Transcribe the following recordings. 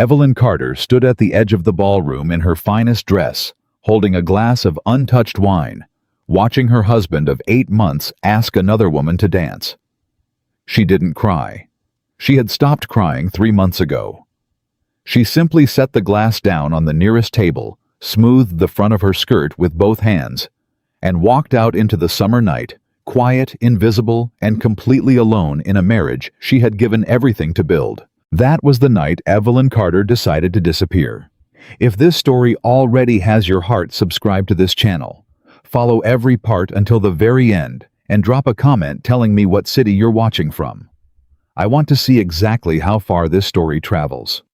Evelyn Carter stood at the edge of the ballroom in her finest dress, holding a glass of untouched wine, watching her husband of 8 months ask another woman to dance. She didn't cry. She had stopped crying 3 months ago. She simply set the glass down on the nearest table, smoothed the front of her skirt with both hands, and walked out into the summer night, quiet, invisible, and completely alone in a marriage she had given everything to build. That was the night Evelyn Carter decided to disappear. If this story already has your heart, subscribe to this channel. Follow every part until the very end, and drop a comment telling me what city you're watching from. I want to see exactly how far this story travels.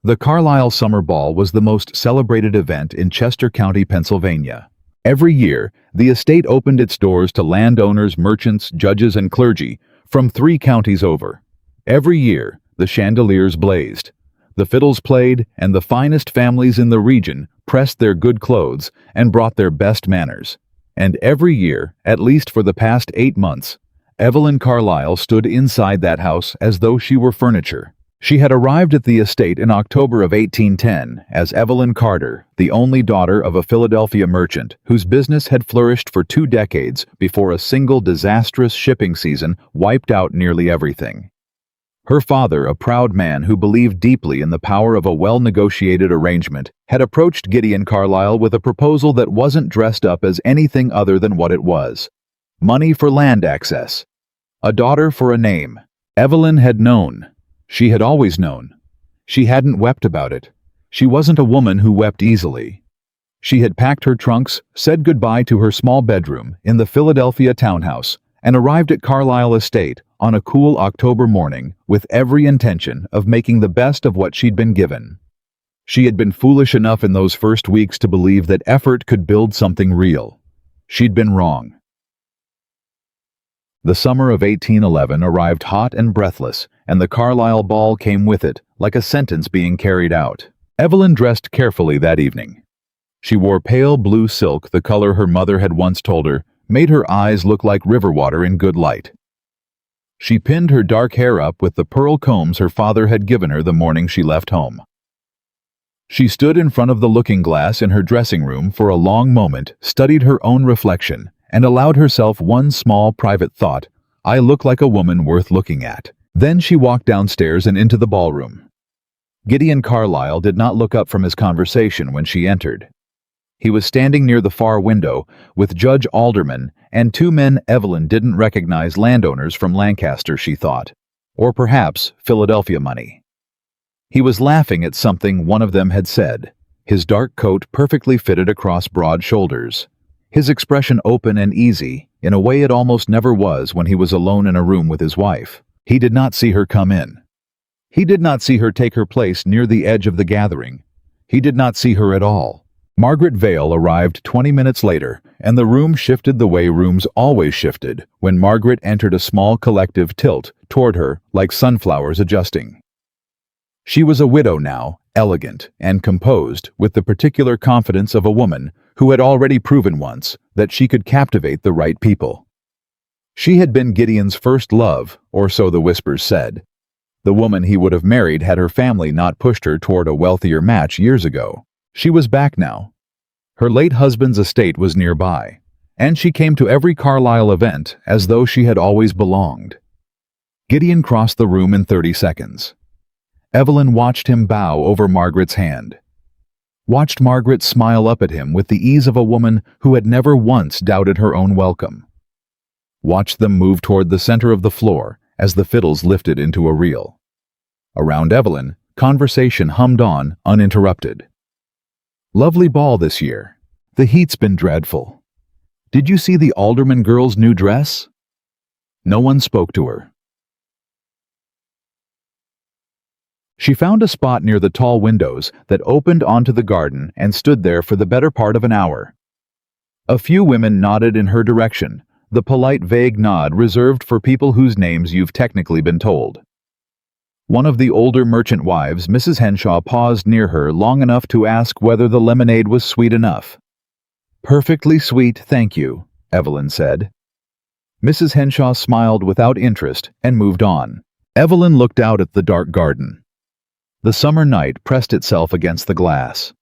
The Carlisle Summer Ball was the most celebrated event in Chester County, Pennsylvania. Every year, the estate opened its doors to landowners, merchants, judges, and clergy from 3 counties over. Every year, the chandeliers blazed, the fiddles played, and the finest families in the region pressed their good clothes and brought their best manners. And every year, at least for the past 8 months, Evelyn Carlisle stood inside that house as though she were furniture. She had arrived at the estate in October of 1810 as Evelyn Carter, the only daughter of a Philadelphia merchant whose business had flourished for 2 decades before a single disastrous shipping season wiped out nearly everything. Her father, a proud man who believed deeply in the power of a well-negotiated arrangement, had approached Gideon Carlisle with a proposal that wasn't dressed up as anything other than what it was: money for land access, a daughter for a name. Evelyn had known. She had always known. She hadn't wept about it. She wasn't a woman who wept easily. She had packed her trunks, said goodbye to her small bedroom in the Philadelphia townhouse, and arrived at Carlisle Estate on a cool October morning with every intention of making the best of what she'd been given. She had been foolish enough in those first weeks to believe that effort could build something real. She'd been wrong. The summer of 1811 arrived hot and breathless, and the Carlisle Ball came with it, like a sentence being carried out. Evelyn dressed carefully that evening. She wore pale blue silk, the color her mother had once told her made her eyes look like river water in good light. She pinned her dark hair up with the pearl combs her father had given her the morning she left home. She stood in front of the looking-glass in her dressing room for a long moment, studied her own reflection, and allowed herself one small private thought: I look like a woman worth looking at. Then she walked downstairs and into the ballroom. Gideon Carlisle did not look up from his conversation when she entered. He was standing near the far window with Judge Alderman and 2 men Evelyn didn't recognize, landowners from Lancaster, she thought, or perhaps Philadelphia money. He was laughing at something one of them had said. His dark coat perfectly fitted across broad shoulders. His expression open and easy, in a way it almost never was when he was alone in a room with his wife. He did not see her come in. He did not see her take her place near the edge of the gathering. He did not see her at all. Margaret Vale arrived 20 minutes later, and the room shifted the way rooms always shifted when Margaret entered, a small collective tilt toward her like sunflowers adjusting. She was a widow now, elegant and composed, with the particular confidence of a woman who had already proven once that she could captivate the right people. She had been Gideon's first love, or so the whispers said. The woman he would have married had her family not pushed her toward a wealthier match years ago. She was back now. Her late husband's estate was nearby, and she came to every Carlisle event as though she had always belonged. Gideon crossed the room in 30 seconds. Evelyn watched him bow over Margaret's hand. Watched Margaret smile up at him with the ease of a woman who had never once doubted her own welcome. Watched them move toward the center of the floor as the fiddles lifted into a reel. Around Evelyn, conversation hummed on, uninterrupted. Lovely ball this year. The heat's been dreadful. Did you see the Alderman girl's new dress? No one spoke to her. She found a spot near the tall windows that opened onto the garden and stood there for the better part of an hour. A few women nodded in her direction, the polite vague nod reserved for people whose names you've technically been told. One of the older merchant wives, Mrs. Henshaw, paused near her long enough to ask whether the lemonade was sweet enough. Perfectly sweet, thank you, Evelyn said. Mrs. Henshaw smiled without interest and moved on. Evelyn looked out at the dark garden. The summer night pressed itself against the glass.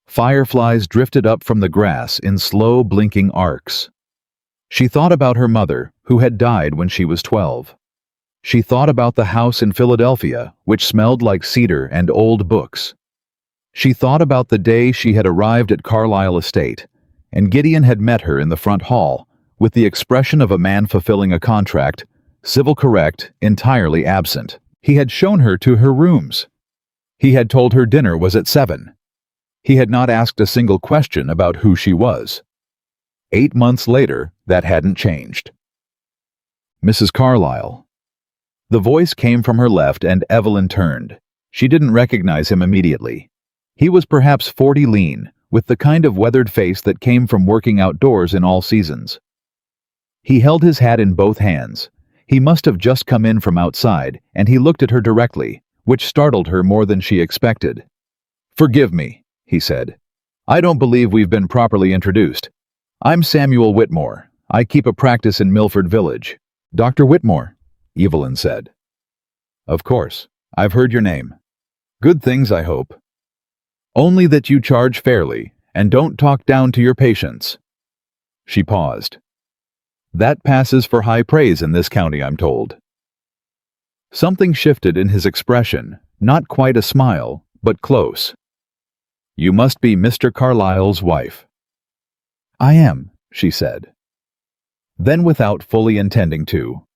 Fireflies drifted up from the grass in slow, blinking arcs. She thought about her mother, who had died when she was 12. She thought about the house in Philadelphia, which smelled like cedar and old books. She thought about the day she had arrived at Carlisle Estate, and Gideon had met her in the front hall, with the expression of a man fulfilling a contract, civil correct, entirely absent. He had shown her to her rooms. He had told her dinner was at 7. He had not asked a single question about who she was. 8 months later, that hadn't changed. Mrs. Carlyle. The voice came from her left and Evelyn turned. She didn't recognize him immediately. He was perhaps 40 lean, with the kind of weathered face that came from working outdoors in all seasons. He held his hat in both hands. He must have just come in from outside, and he looked at her directly, which startled her more than she expected. "Forgive me," he said. "I don't believe we've been properly introduced. I'm Samuel Whitmore. I keep a practice in Milford Village." "Dr. Whitmore," Evelyn said. "Of course. I've heard your name. Good things, I hope. Only that you charge fairly, and don't talk down to your patients." She paused. "That passes for high praise in this county, I'm told." Something shifted in his expression, not quite a smile, but close. "You must be Mr. Carlyle's wife." "I am," she said. Then, without fully intending to,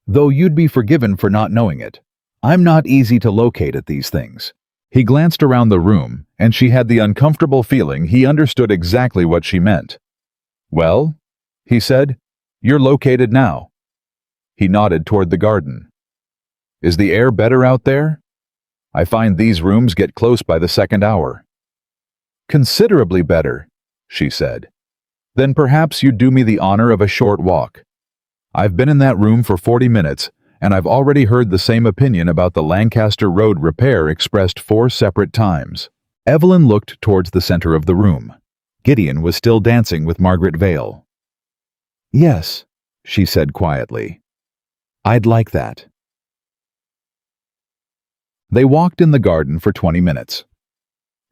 "Though you'd be forgiven for not knowing it. I'm not easy to locate at these things." He glanced around the room, and she had the uncomfortable feeling he understood exactly what she meant. "Well," he said, "you're located now." He nodded toward the garden. "Is the air better out there? I find these rooms get close by the second hour." "Considerably better," she said. "Then perhaps you'd do me the honor of a short walk. I've been in that room for 40 minutes, and I've already heard the same opinion about the Lancaster Road repair expressed 4 separate times." Evelyn looked towards the center of the room. Gideon was still dancing with Margaret Vale. "Yes," she said quietly. "I'd like that." They walked in the garden for 20 minutes.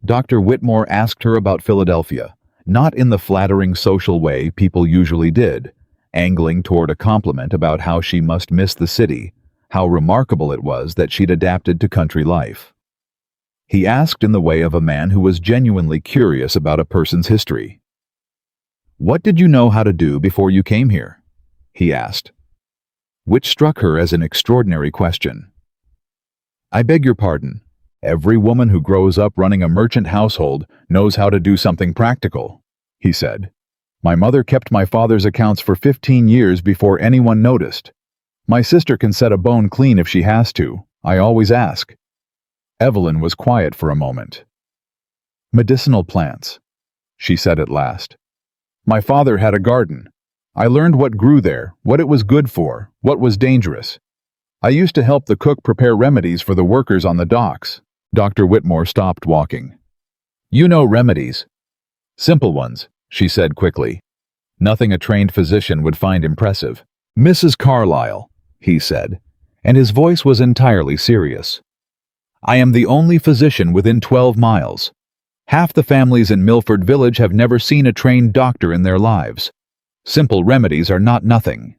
Dr. Whitmore asked her about Philadelphia, not in the flattering social way people usually did, angling toward a compliment about how she must miss the city, how remarkable it was that she'd adapted to country life. He asked in the way of a man who was genuinely curious about a person's history. "What did you know how to do before you came here?" he asked, which struck her as an extraordinary question. "I beg your pardon. Every woman who grows up running a merchant household knows how to do something practical," he said. "My mother kept my father's accounts for 15 years before anyone noticed. My sister can set a bone clean if she has to. I always ask." Evelyn was quiet for a moment. "Medicinal plants," she said at last. "My father had a garden. I learned what grew there, what it was good for, what was dangerous. I used to help the cook prepare remedies for the workers on the docks." Dr. Whitmore stopped walking. "You know remedies." "Simple ones," she said quickly. "Nothing a trained physician would find impressive." "Mrs. Carlyle," he said, and his voice was entirely serious. "I am the only physician within 12 miles. Half the families in Milford Village have never seen a trained doctor in their lives. Simple remedies are not nothing."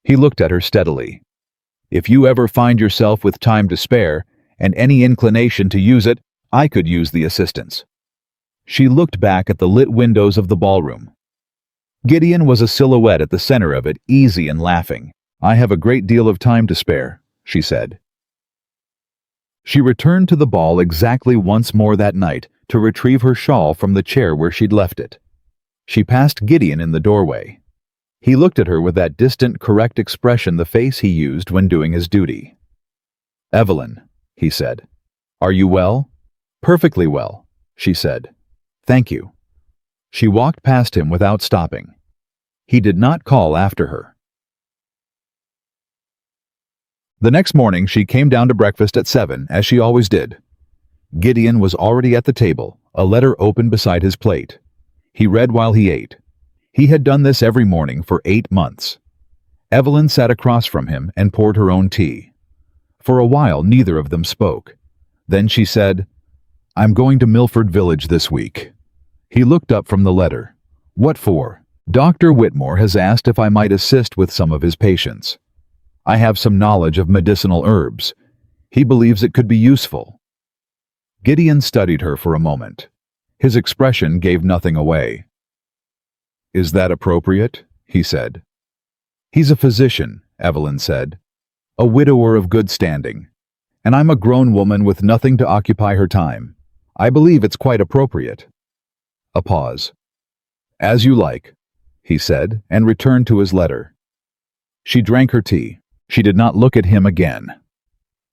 He looked at her steadily. "If you ever find yourself with time to spare, and any inclination to use it, I could use the assistance." She looked back at the lit windows of the ballroom. Gideon was a silhouette at the center of it, easy and laughing. "I have a great deal of time to spare," she said. She returned to the ball exactly once more that night to retrieve her shawl from the chair where she'd left it. She passed Gideon in the doorway. He looked at her with that distant, correct expression the face he used when doing his duty. "Evelyn," he said, "are you well?" "Perfectly well," she said. "Thank you." She walked past him without stopping. He did not call after her. The next morning she came down to breakfast at 7, as she always did. Gideon was already at the table, a letter open beside his plate. He read while he ate. He had done this every morning for 8 months. Evelyn sat across from him and poured her own tea. For a while neither of them spoke. Then she said, "I'm going to Milford Village this week." He looked up from the letter. "What for?" "Dr. Whitmore has asked if I might assist with some of his patients. I have some knowledge of medicinal herbs. He believes it could be useful." Gideon studied her for a moment. His expression gave nothing away. "Is that appropriate?" he said. "He's a physician," Evelyn said. "A widower of good standing. And I'm a grown woman with nothing to occupy her time. I believe it's quite appropriate." A pause. "As you like," he said, and returned to his letter. She drank her tea. She did not look at him again.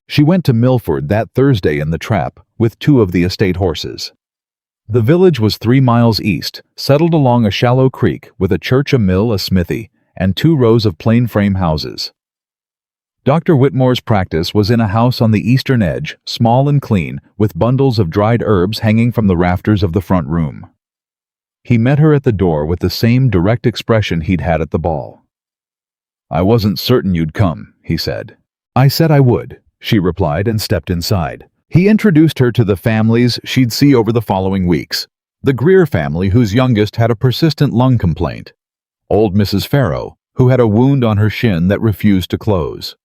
She went to Milford that Thursday in the trap with 2 of the estate horses. The village was 3 miles east, settled along a shallow creek with a church, a mill, a smithy, and 2 rows of plain frame houses. Dr. Whitmore's practice was in a house on the eastern edge, small and clean, with bundles of dried herbs hanging from the rafters of the front room. He met her at the door with the same direct expression he'd had at the ball. "I wasn't certain you'd come," he said. "I said I would," she replied and stepped inside. He introduced her to the families she'd see over the following weeks. The Greer family, whose youngest had a persistent lung complaint. Old Mrs. Farrow, who had a wound on her shin that refused to close.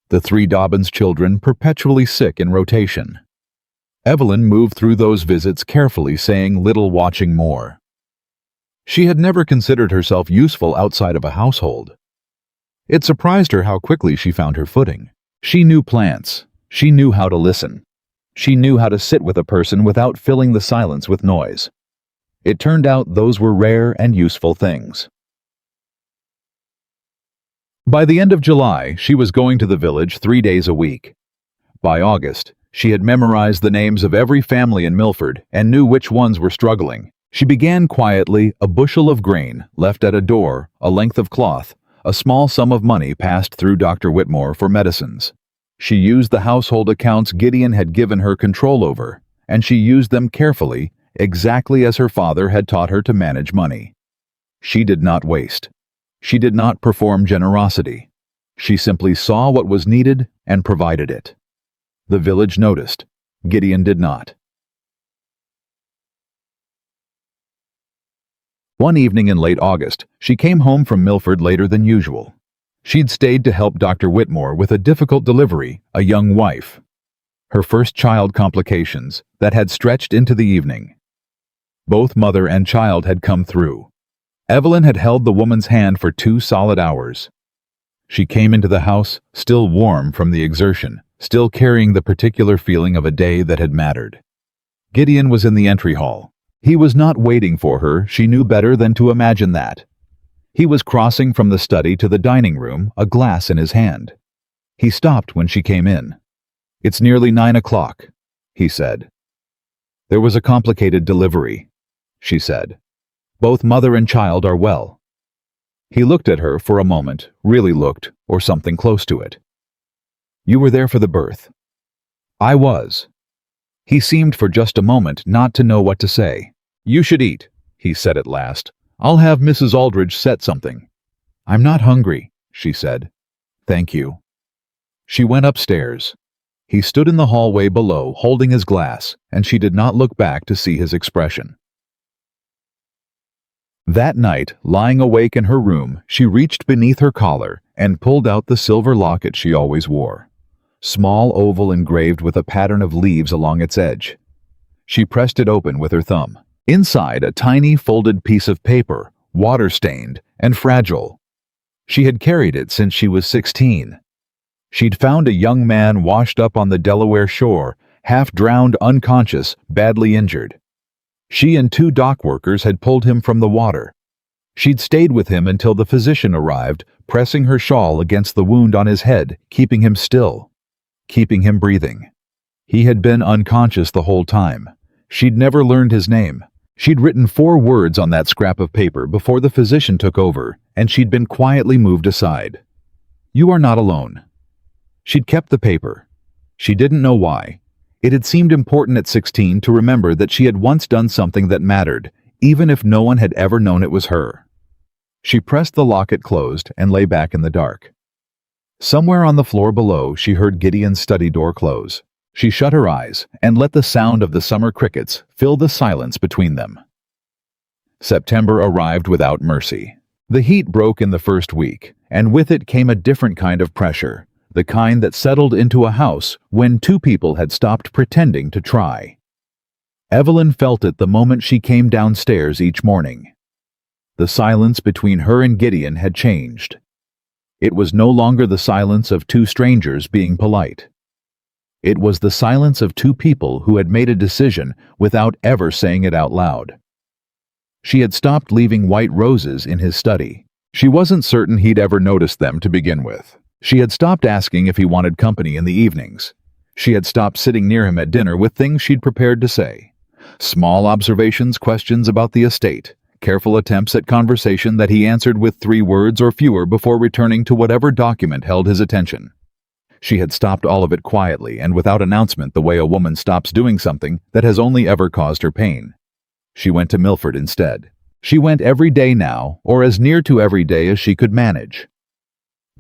The 3 Dobbins children, perpetually sick in rotation. Evelyn moved through those visits carefully, saying little, watching more. She had never considered herself useful outside of a household. It surprised her how quickly she found her footing. She knew plants. She knew how to listen. She knew how to sit with a person without filling the silence with noise. It turned out those were rare and useful things. By the end of July, she was going to the village 3 days a week. By August, she had memorized the names of every family in Milford and knew which ones were struggling. She began quietly, a bushel of grain left at a door, a length of cloth, a small sum of money passed through Dr. Whitmore for medicines. She used the household accounts Gideon had given her control over, and she used them carefully, exactly as her father had taught her to manage money. She did not waste. She did not perform generosity. She simply saw what was needed and provided it. The village noticed. Gideon did not. One evening in late August, she came home from Milford later than usual. She'd stayed to help Dr. Whitmore with a difficult delivery, a young wife. Her first child complications that had stretched into the evening. Both mother and child had come through. Evelyn had held the woman's hand for 2 solid hours. She came into the house, still warm from the exertion, still carrying the particular feeling of a day that had mattered. Gideon was in the entry hall. He was not waiting for her, she knew better than to imagine that. He was crossing from the study to the dining room, a glass in his hand. He stopped when she came in. "It's nearly 9 o'clock, he said. "There was a complicated delivery," she said. "Both mother and child are well." He looked at her for a moment, really looked, or something close to it. "You were there for the birth." "I was." He seemed for just a moment not to know what to say. "You should eat," he said at last. "I'll have Mrs. Aldridge set something." "I'm not hungry," she said. "Thank you." She went upstairs. He stood in the hallway below, holding his glass, and she did not look back to see his expression. That night, lying awake in her room, she reached beneath her collar and pulled out the silver locket she always wore. Small oval engraved with a pattern of leaves along its edge. She pressed it open with her thumb. Inside, a tiny folded piece of paper, water-stained and fragile. She had carried it since she was 16. She'd found a young man washed up on the Delaware shore, half-drowned, unconscious, badly injured. She and 2 dock workers had pulled him from the water. She'd stayed with him until the physician arrived, pressing her shawl against the wound on his head, keeping him still, keeping him breathing. He had been unconscious the whole time. She'd never learned his name. She'd written 4 words on that scrap of paper before the physician took over, and she'd been quietly moved aside. "You are not alone." She'd kept the paper. She didn't know why. It had seemed important at 16 to remember that she had once done something that mattered, even if no one had ever known it was her. She pressed the locket closed and lay back in the dark. Somewhere on the floor below, she heard Gideon's study door close. She shut her eyes and let the sound of the summer crickets fill the silence between them. September arrived without mercy. The heat broke in the first week, and with it came a different kind of pressure, the kind that settled into a house when two people had stopped pretending to try. Evelyn felt it the moment she came downstairs each morning. The silence between her and Gideon had changed. It was no longer the silence of two strangers being polite. It was the silence of two people who had made a decision without ever saying it out loud. She had stopped leaving white roses in his study. She wasn't certain he'd ever noticed them to begin with. She had stopped asking if he wanted company in the evenings. She had stopped sitting near him at dinner with things she'd prepared to say. Small observations, questions about the estate, careful attempts at conversation that he answered with 3 words or fewer before returning to whatever document held his attention. She had stopped all of it quietly and without announcement, the way a woman stops doing something that has only ever caused her pain. She went to Milford instead. She went every day now, or as near to every day as she could manage.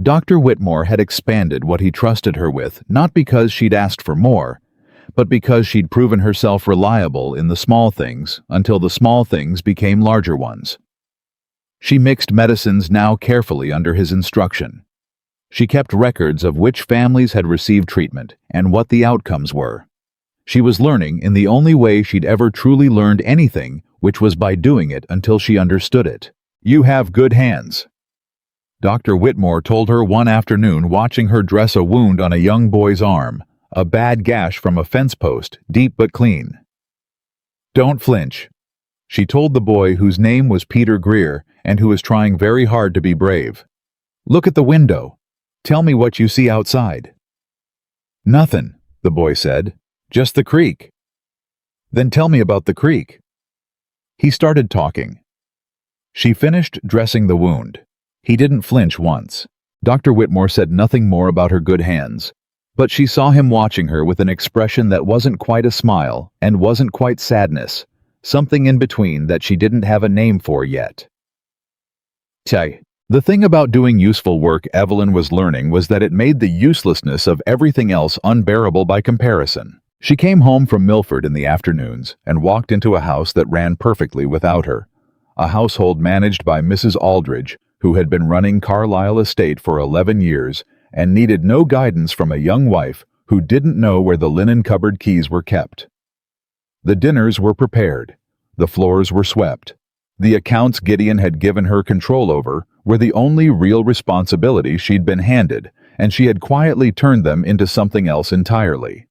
Dr. Whitmore had expanded what he trusted her with, not because she'd asked for more, but because she'd proven herself reliable in the small things until the small things became larger ones. She mixed medicines now carefully under his instruction. She kept records of which families had received treatment and what the outcomes were. She was learning in the only way she'd ever truly learned anything, which was by doing it until she understood it. "You have good hands," Dr. Whitmore told her one afternoon, watching her dress a wound on a young boy's arm, a bad gash from a fence post, deep but clean. "Don't flinch," she told the boy, whose name was Peter Greer and who was trying very hard to be brave. "Look at the window. Tell me what you see outside." "Nothing," the boy said. "Just the creek." "Then tell me about the creek." He started talking. She finished dressing the wound. He didn't flinch once. Dr. Whitmore said nothing more about her good hands, but she saw him watching her with an expression that wasn't quite a smile and wasn't quite sadness, something in between that she didn't have a name for yet. The thing about doing useful work Evelyn was learning was that it made the uselessness of everything else unbearable by comparison. She came home from Milford in the afternoons and walked into a house that ran perfectly without her, a household managed by Mrs. Aldridge, who had been running Carlisle Estate for 11 years and needed no guidance from a young wife who didn't know where the linen cupboard keys were kept. The dinners were prepared. The floors were swept. The accounts Gideon had given her control over were the only real responsibility she'd been handed, and she had quietly turned them into something else entirely.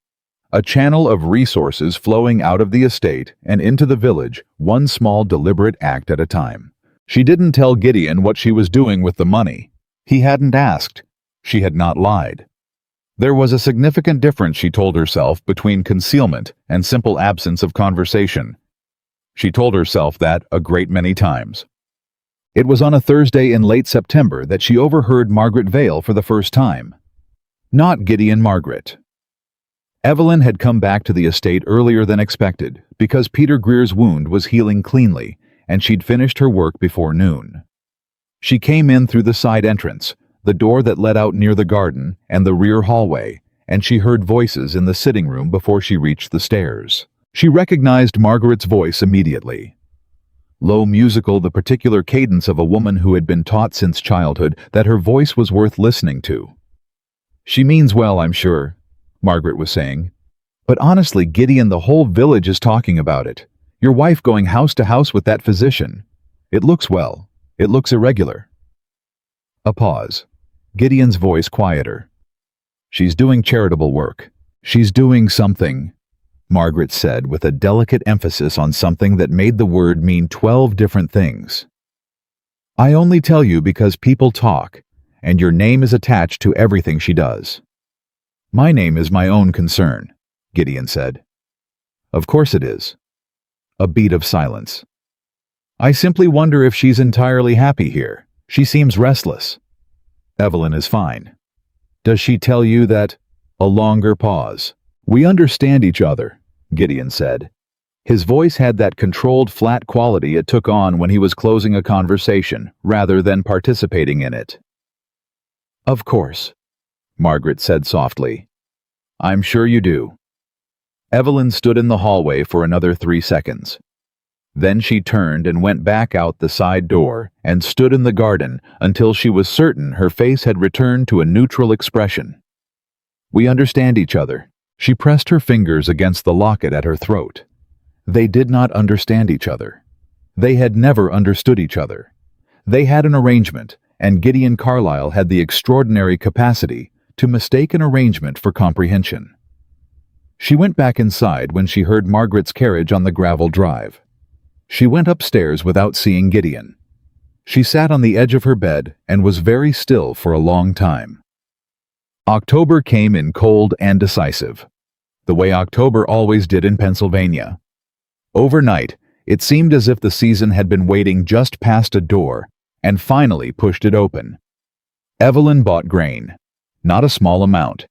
A channel of resources flowing out of the estate and into the village, one small deliberate act at a time. She didn't tell Gideon what she was doing with the money. He hadn't asked. She had not lied. There was a significant difference, she told herself, between concealment and simple absence of conversation. She told herself that a great many times. It was on a Thursday in late September that she overheard Margaret Vale for the first time. Not Gideon Margaret. Evelyn had come back to the estate earlier than expected because Peter Greer's wound was healing cleanly, and she'd finished her work before noon. She came in through the side entrance, the door that led out near the garden and the rear hallway, and she heard voices in the sitting room before she reached the stairs. She recognized Margaret's voice immediately. Low musical, the particular cadence of a woman who had been taught since childhood that her voice was worth listening to. "She means well, I'm sure," Margaret was saying. "But honestly, Gideon, the whole village is talking about it. Your wife going house to house with that physician. It looks well. It looks irregular." A pause. Gideon's voice quieter. "She's doing charitable work. She's doing something," Margaret said with a delicate emphasis on something that made the word mean 12 different things. "I only tell you because people talk, and your name is attached to everything she does." "My name is my own concern," Gideon said. "Of course it is." A beat of silence. "I simply wonder if she's entirely happy here. She seems restless." "Evelyn is fine." "Does she tell you that—" A longer pause. "We understand each other," Gideon said. His voice had that controlled, flat quality it took on when he was closing a conversation, rather than participating in it. "Of course," Margaret said softly. "I'm sure you do." Evelyn stood in the hallway for another 3 seconds. Then she turned and went back out the side door and stood in the garden until she was certain her face had returned to a neutral expression. "We understand each other." She pressed her fingers against the locket at her throat. They did not understand each other. They had never understood each other. They had an arrangement, and Gideon Carlyle had the extraordinary capacity to mistake an arrangement for comprehension. She went back inside when she heard Margaret's carriage on the gravel drive. She went upstairs without seeing Gideon. She sat on the edge of her bed and was very still for a long time. October came in cold and decisive, the way October always did in Pennsylvania. Overnight, it seemed as if the season had been waiting just past a door and finally pushed it open. Evelyn bought grain, not a small amount.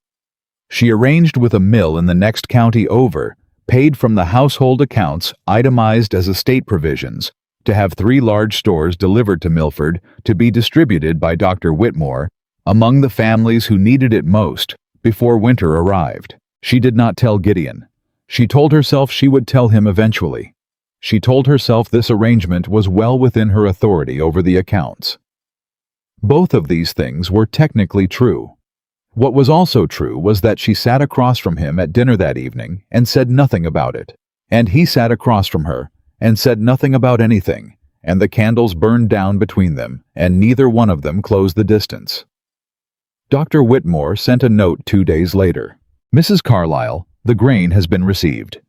She arranged with a mill in the next county over, paid from the household accounts itemized as estate provisions, to have 3 large stores delivered to Milford to be distributed by Dr. Whitmore among the families who needed it most before winter arrived. She did not tell Gideon. She told herself she would tell him eventually. She told herself this arrangement was well within her authority over the accounts. Both of these things were technically true. What was also true was that she sat across from him at dinner that evening and said nothing about it, and he sat across from her and said nothing about anything, and the candles burned down between them, and neither one of them closed the distance. Dr. Whitmore sent a note 2 days later. "Mrs. Carlyle, the grain has been received.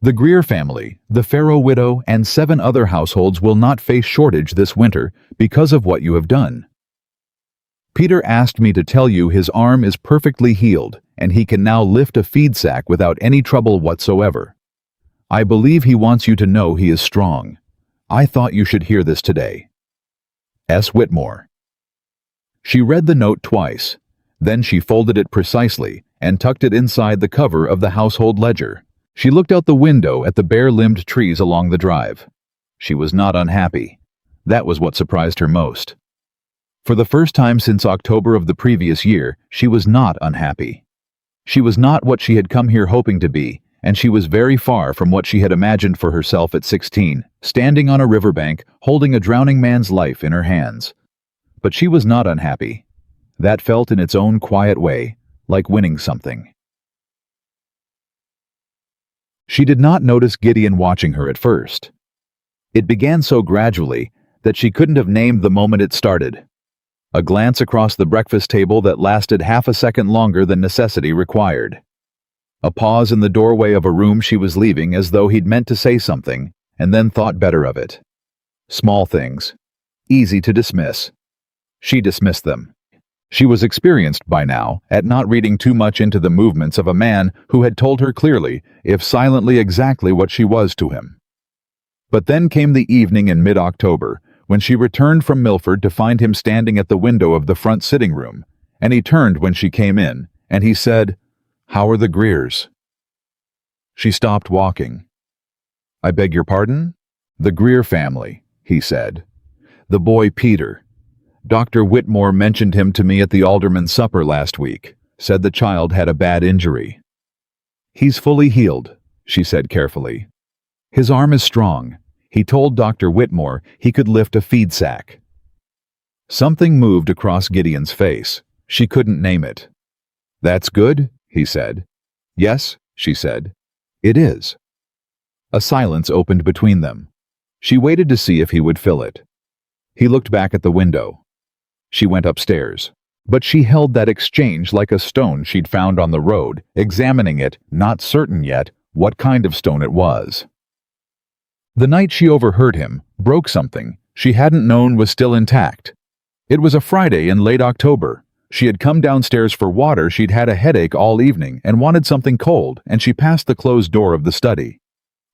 The Greer family, the Farrow widow, and 7 other households will not face shortage this winter because of what you have done. Peter asked me to tell you his arm is perfectly healed and he can now lift a feed sack without any trouble whatsoever. I believe he wants you to know he is strong. I thought you should hear this today. S. Whitmore." She read the note twice. Then she folded it precisely and tucked it inside the cover of the household ledger. She looked out the window at the bare-limbed trees along the drive. She was not unhappy. That was what surprised her most. For the first time since October of the previous year, she was not unhappy. She was not what she had come here hoping to be, and she was very far from what she had imagined for herself at 16, standing on a riverbank, holding a drowning man's life in her hands. But she was not unhappy. That felt in its own quiet way, like winning something. She did not notice Gideon watching her at first. It began so gradually that she couldn't have named the moment it started. A glance across the breakfast table that lasted half a second longer than necessity required. A pause in the doorway of a room she was leaving as though he'd meant to say something and then thought better of it. Small things. Easy to dismiss. She dismissed them. She was experienced by now at not reading too much into the movements of a man who had told her clearly, if silently, exactly what she was to him. But then came the evening in mid-October, when she returned from Milford to find him standing at the window of the front sitting room, and he turned when she came in, and he said, "How are the Greers?" She stopped walking. "I beg your pardon?" "The Greer family," he said. "The boy Peter. Dr. Whitmore mentioned him to me at the alderman's supper last week, said the child had a bad injury." "He's fully healed," she said carefully. "His arm is strong. He told Dr. Whitmore he could lift a feed sack." Something moved across Gideon's face. She couldn't name it. "That's good," he said. "Yes," she said. "It is." A silence opened between them. She waited to see if he would fill it. He looked back at the window. She went upstairs. But she held that exchange like a stone she'd found on the road, examining it, not certain yet what kind of stone it was. The night she overheard him broke something she hadn't known was still intact. It was a Friday in late October. She had come downstairs for water. She'd had a headache all evening and wanted something cold, and she passed the closed door of the study.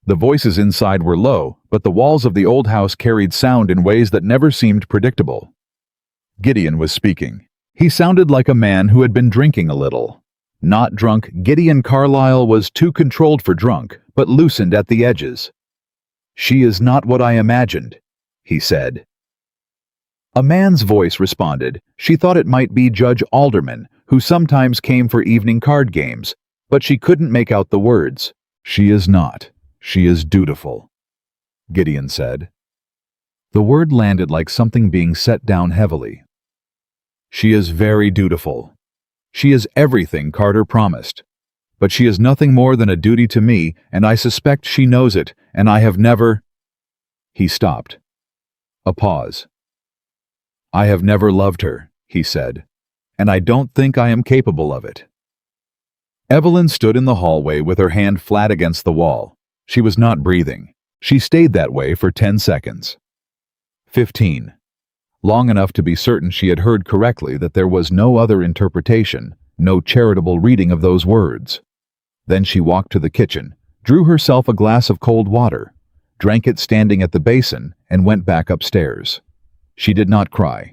The voices inside were low, but the walls of the old house carried sound in ways that never seemed predictable. Gideon was speaking. He sounded like a man who had been drinking a little. Not drunk, Gideon Carlyle was too controlled for drunk, but loosened at the edges. "She is not what I imagined," he said. A man's voice responded. She thought it might be Judge Alderman, who sometimes came for evening card games, but she couldn't make out the words. She is not. She is dutiful, Gideon said. The word landed like something being set down heavily. She is very dutiful. She is everything Carter promised. But she is nothing more than a duty to me, and I suspect she knows it, and I have never... He stopped. A pause. I have never loved her, he said, and I don't think I am capable of it. Evelyn stood in the hallway with her hand flat against the wall. She was not breathing. She stayed that way for 10 seconds. 15. Long enough to be certain she had heard correctly, that there was no other interpretation, no charitable reading of those words. Then she walked to the kitchen, drew herself a glass of cold water, drank it standing at the basin, and went back upstairs. She did not cry.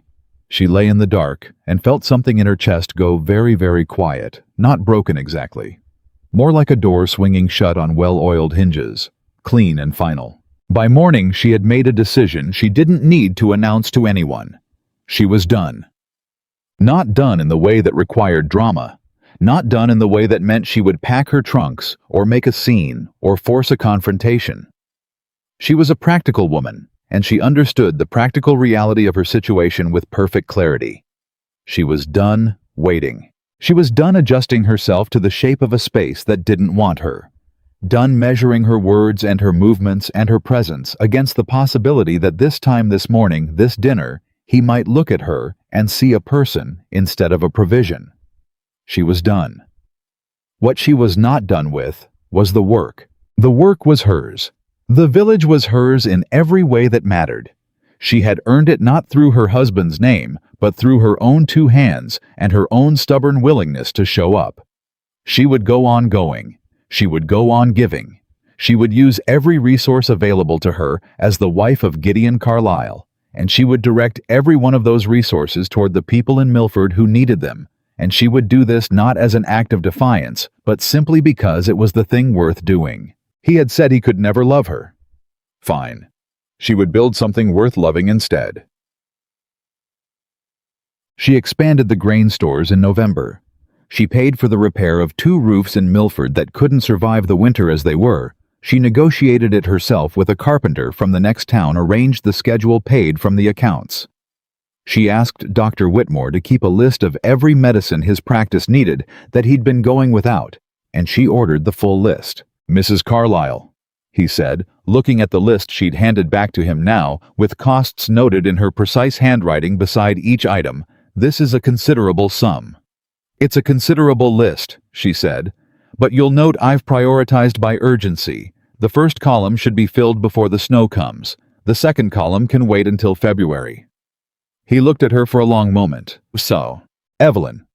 She lay in the dark and felt something in her chest go very, very quiet, not broken exactly. More like a door swinging shut on well-oiled hinges, clean and final. By morning, she had made a decision she didn't need to announce to anyone. She was done. Not done in the way that required drama. Not done in the way that meant she would pack her trunks, or make a scene, or force a confrontation. She was a practical woman, and she understood the practical reality of her situation with perfect clarity. She was done waiting. She was done adjusting herself to the shape of a space that didn't want her. Done measuring her words and her movements and her presence against the possibility that this time this morning, this dinner, he might look at her and see a person instead of a provision. She was done. What she was not done with was the work. The work was hers. The village was hers in every way that mattered. She had earned it not through her husband's name, but through her own 2 hands and her own stubborn willingness to show up. She would go on going. She would go on giving. She would use every resource available to her as the wife of Gideon Carlisle, and she would direct every one of those resources toward the people in Milford who needed them, and she would do this not as an act of defiance, but simply because it was the thing worth doing. He had said he could never love her. Fine. She would build something worth loving instead. She expanded the grain stores in November. She paid for the repair of 2 roofs in Milford that couldn't survive the winter as they were. She negotiated it herself with a carpenter from the next town, arranged the schedule, paid from the accounts. She asked Dr. Whitmore to keep a list of every medicine his practice needed that he'd been going without, and she ordered the full list. Mrs. Carlisle, he said, looking at the list she'd handed back to him now, with costs noted in her precise handwriting beside each item, this is a considerable sum. It's a considerable list, she said, but you'll note I've prioritized by urgency. The first column should be filled before the snow comes. The second column can wait until February. He looked at her for a long moment. So, Evelyn.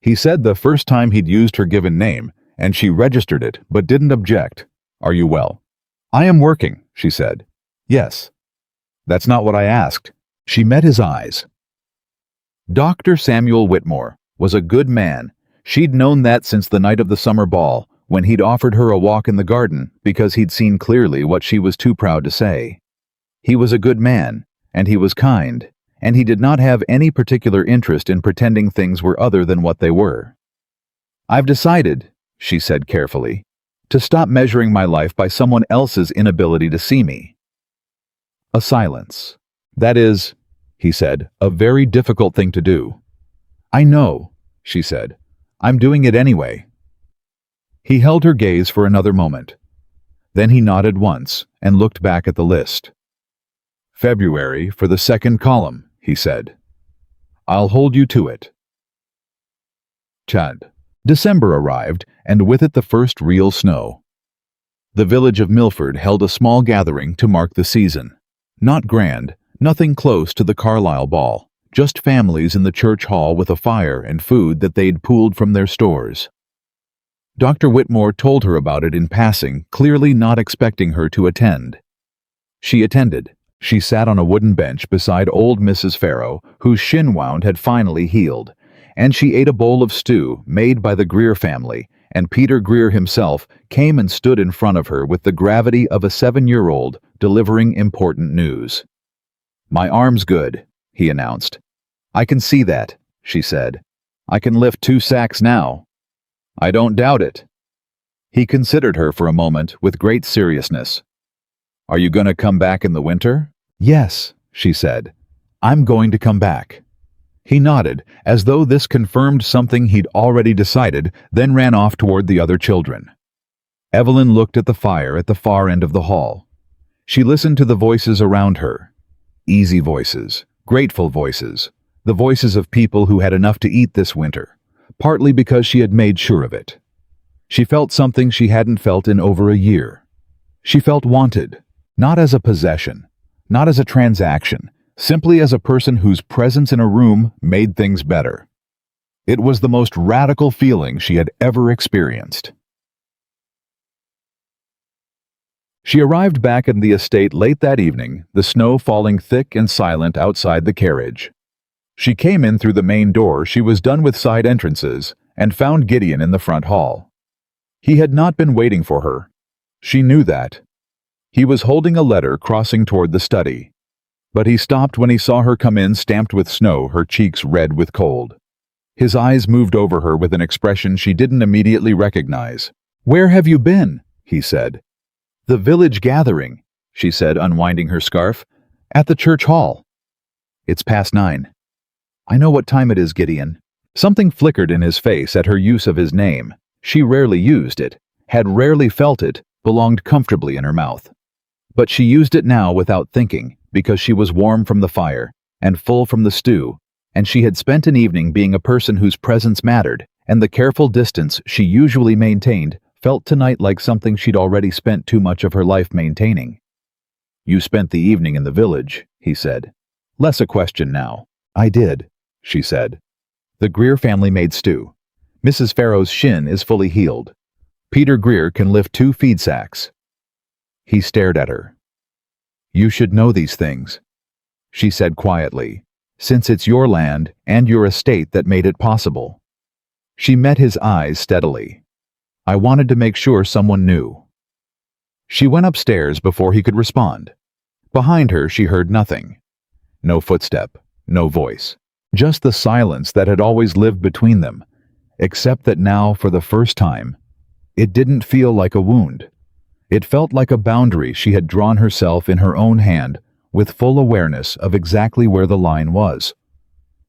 He said the first time he'd used her given name, and she registered it, but didn't object. Are you well? I am working, she said. Yes. That's not what I asked. She met his eyes. Dr. Samuel Whitmore was a good man. She'd known that since the night of the summer ball, when he'd offered her a walk in the garden because he'd seen clearly what she was too proud to say. He was a good man, and he was kind, and he did not have any particular interest in pretending things were other than what they were. I've decided, she said carefully, to stop measuring my life by someone else's inability to see me. A silence. That is, he said, a very difficult thing to do. I know, she said. I'm doing it anyway. He held her gaze for another moment. Then he nodded once and looked back at the list. February for the second column, he said. I'll hold you to it. Chad. December arrived, and with it the first real snow. The village of Milford held a small gathering to mark the season. Not grand, nothing close to the Carlisle ball, just families in the church hall with a fire and food that they'd pooled from their stores. Dr. Whitmore told her about it in passing, clearly not expecting her to attend. She attended. She sat on a wooden bench beside old Mrs. Farrow, whose shin wound had finally healed, and she ate a bowl of stew made by the Greer family, and Peter Greer himself came and stood in front of her with the gravity of a 7-year-old delivering important news. My arm's good, he announced. I can see that, she said. I can lift 2 sacks now. I don't doubt it. He considered her for a moment with great seriousness. "Are you going to come back in the winter?" "Yes," she said. "I'm going to come back." He nodded, as though this confirmed something he'd already decided, then ran off toward the other children. Evelyn looked at the fire at the far end of the hall. She listened to the voices around her. Easy voices, grateful voices, the voices of people who had enough to eat this winter, partly because she had made sure of it. She felt something she hadn't felt in over a year. She felt wanted, not as a possession, not as a transaction, simply as a person whose presence in a room made things better. It was the most radical feeling she had ever experienced. She arrived back at the estate late that evening, the snow falling thick and silent outside the carriage. She came in through the main door. She was done with side entrances and found Gideon in the front hall. He had not been waiting for her. She knew that. He was holding a letter crossing toward the study. But he stopped when he saw her come in, stamped with snow, her cheeks red with cold. His eyes moved over her with an expression she didn't immediately recognize. "Where have you been?" he said. "The village gathering," she said, unwinding her scarf. "At the church hall." "It's past 9. "I know what time it is, Gideon." Something flickered in his face at her use of his name. She rarely used it, had rarely felt it, belonged comfortably in her mouth. But she used it now without thinking, because she was warm from the fire, and full from the stew, and she had spent an evening being a person whose presence mattered, and the careful distance she usually maintained felt tonight like something she'd already spent too much of her life maintaining. "You spent the evening in the village," he said. "Less a question now." "I did," she said. "The Greer family made stew. Mrs. Farrow's shin is fully healed. Peter Greer can lift 2 feed sacks." He stared at her. "You should know these things," she said quietly, "since it's your land and your estate that made it possible." She met his eyes steadily. "I wanted to make sure someone knew." She went upstairs before he could respond. Behind her she heard nothing. No footstep, no voice. Just the silence that had always lived between them, except that now, for the first time, it didn't feel like a wound. It felt like a boundary she had drawn herself in her own hand, with full awareness of exactly where the line was.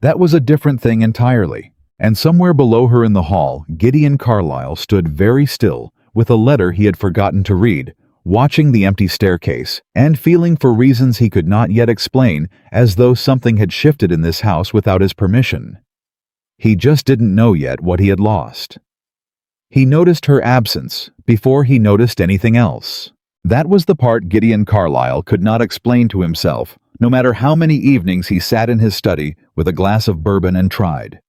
That was a different thing entirely. And somewhere below her in the hall, Gideon Carlyle stood very still, with a letter he had forgotten to read, watching the empty staircase, and feeling for reasons he could not yet explain, as though something had shifted in this house without his permission. He just didn't know yet what he had lost. He noticed her absence before he noticed anything else. That was the part Gideon Carlyle could not explain to himself, no matter how many evenings he sat in his study with a glass of bourbon and tried.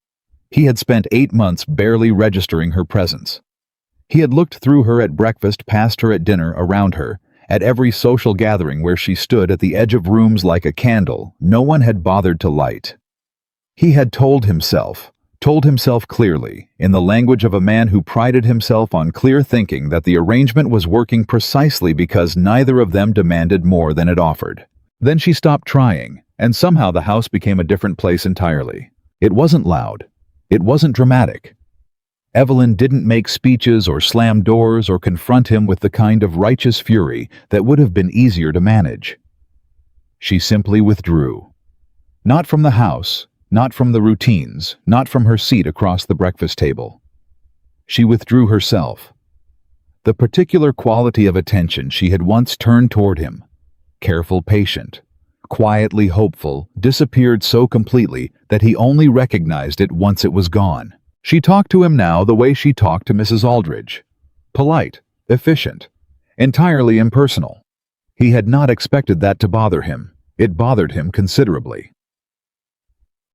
He had spent 8 months barely registering her presence. He had looked through her at breakfast, past her at dinner, around her, at every social gathering where she stood at the edge of rooms like a candle no one had bothered to light. He had told himself clearly, in the language of a man who prided himself on clear thinking, that the arrangement was working precisely because neither of them demanded more than it offered. Then she stopped trying, and somehow the house became a different place entirely. It wasn't loud. It wasn't dramatic. Evelyn didn't make speeches or slam doors or confront him with the kind of righteous fury that would have been easier to manage. She simply withdrew. Not from the house, not from the routines, not from her seat across the breakfast table. She withdrew herself. The particular quality of attention she had once turned toward him, careful, patient, quietly hopeful, disappeared so completely that he only recognized it once it was gone. She talked to him now the way she talked to Mrs. Aldridge. Polite, efficient, entirely impersonal. He had not expected that to bother him. It bothered him considerably.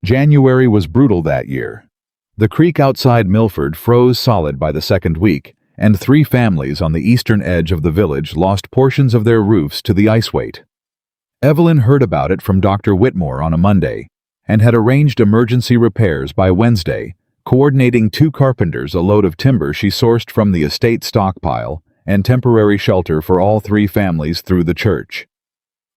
January was brutal that year. The creek outside Milford froze solid by the second week, and 3 families on the eastern edge of the village lost portions of their roofs to the ice weight. Evelyn heard about it from Dr. Whitmore on a Monday, and had arranged emergency repairs by Wednesday, coordinating 2 carpenters, a load of timber she sourced from the estate stockpile, and temporary shelter for all 3 families through the church.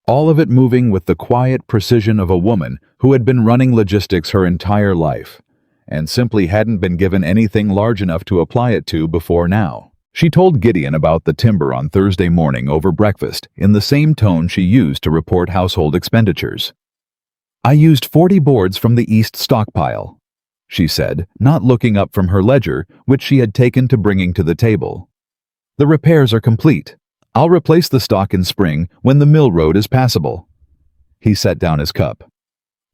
All of it moving with the quiet precision of a woman who had been running logistics her entire life, and simply hadn't been given anything large enough to apply it to before now. She told Gideon about the timber on Thursday morning over breakfast in the same tone she used to report household expenditures. "I used 40 boards from the east stockpile," she said, not looking up from her ledger, which she had taken to bringing to the table. "The repairs are complete. I'll replace the stock in spring when the mill road is passable." He set down his cup.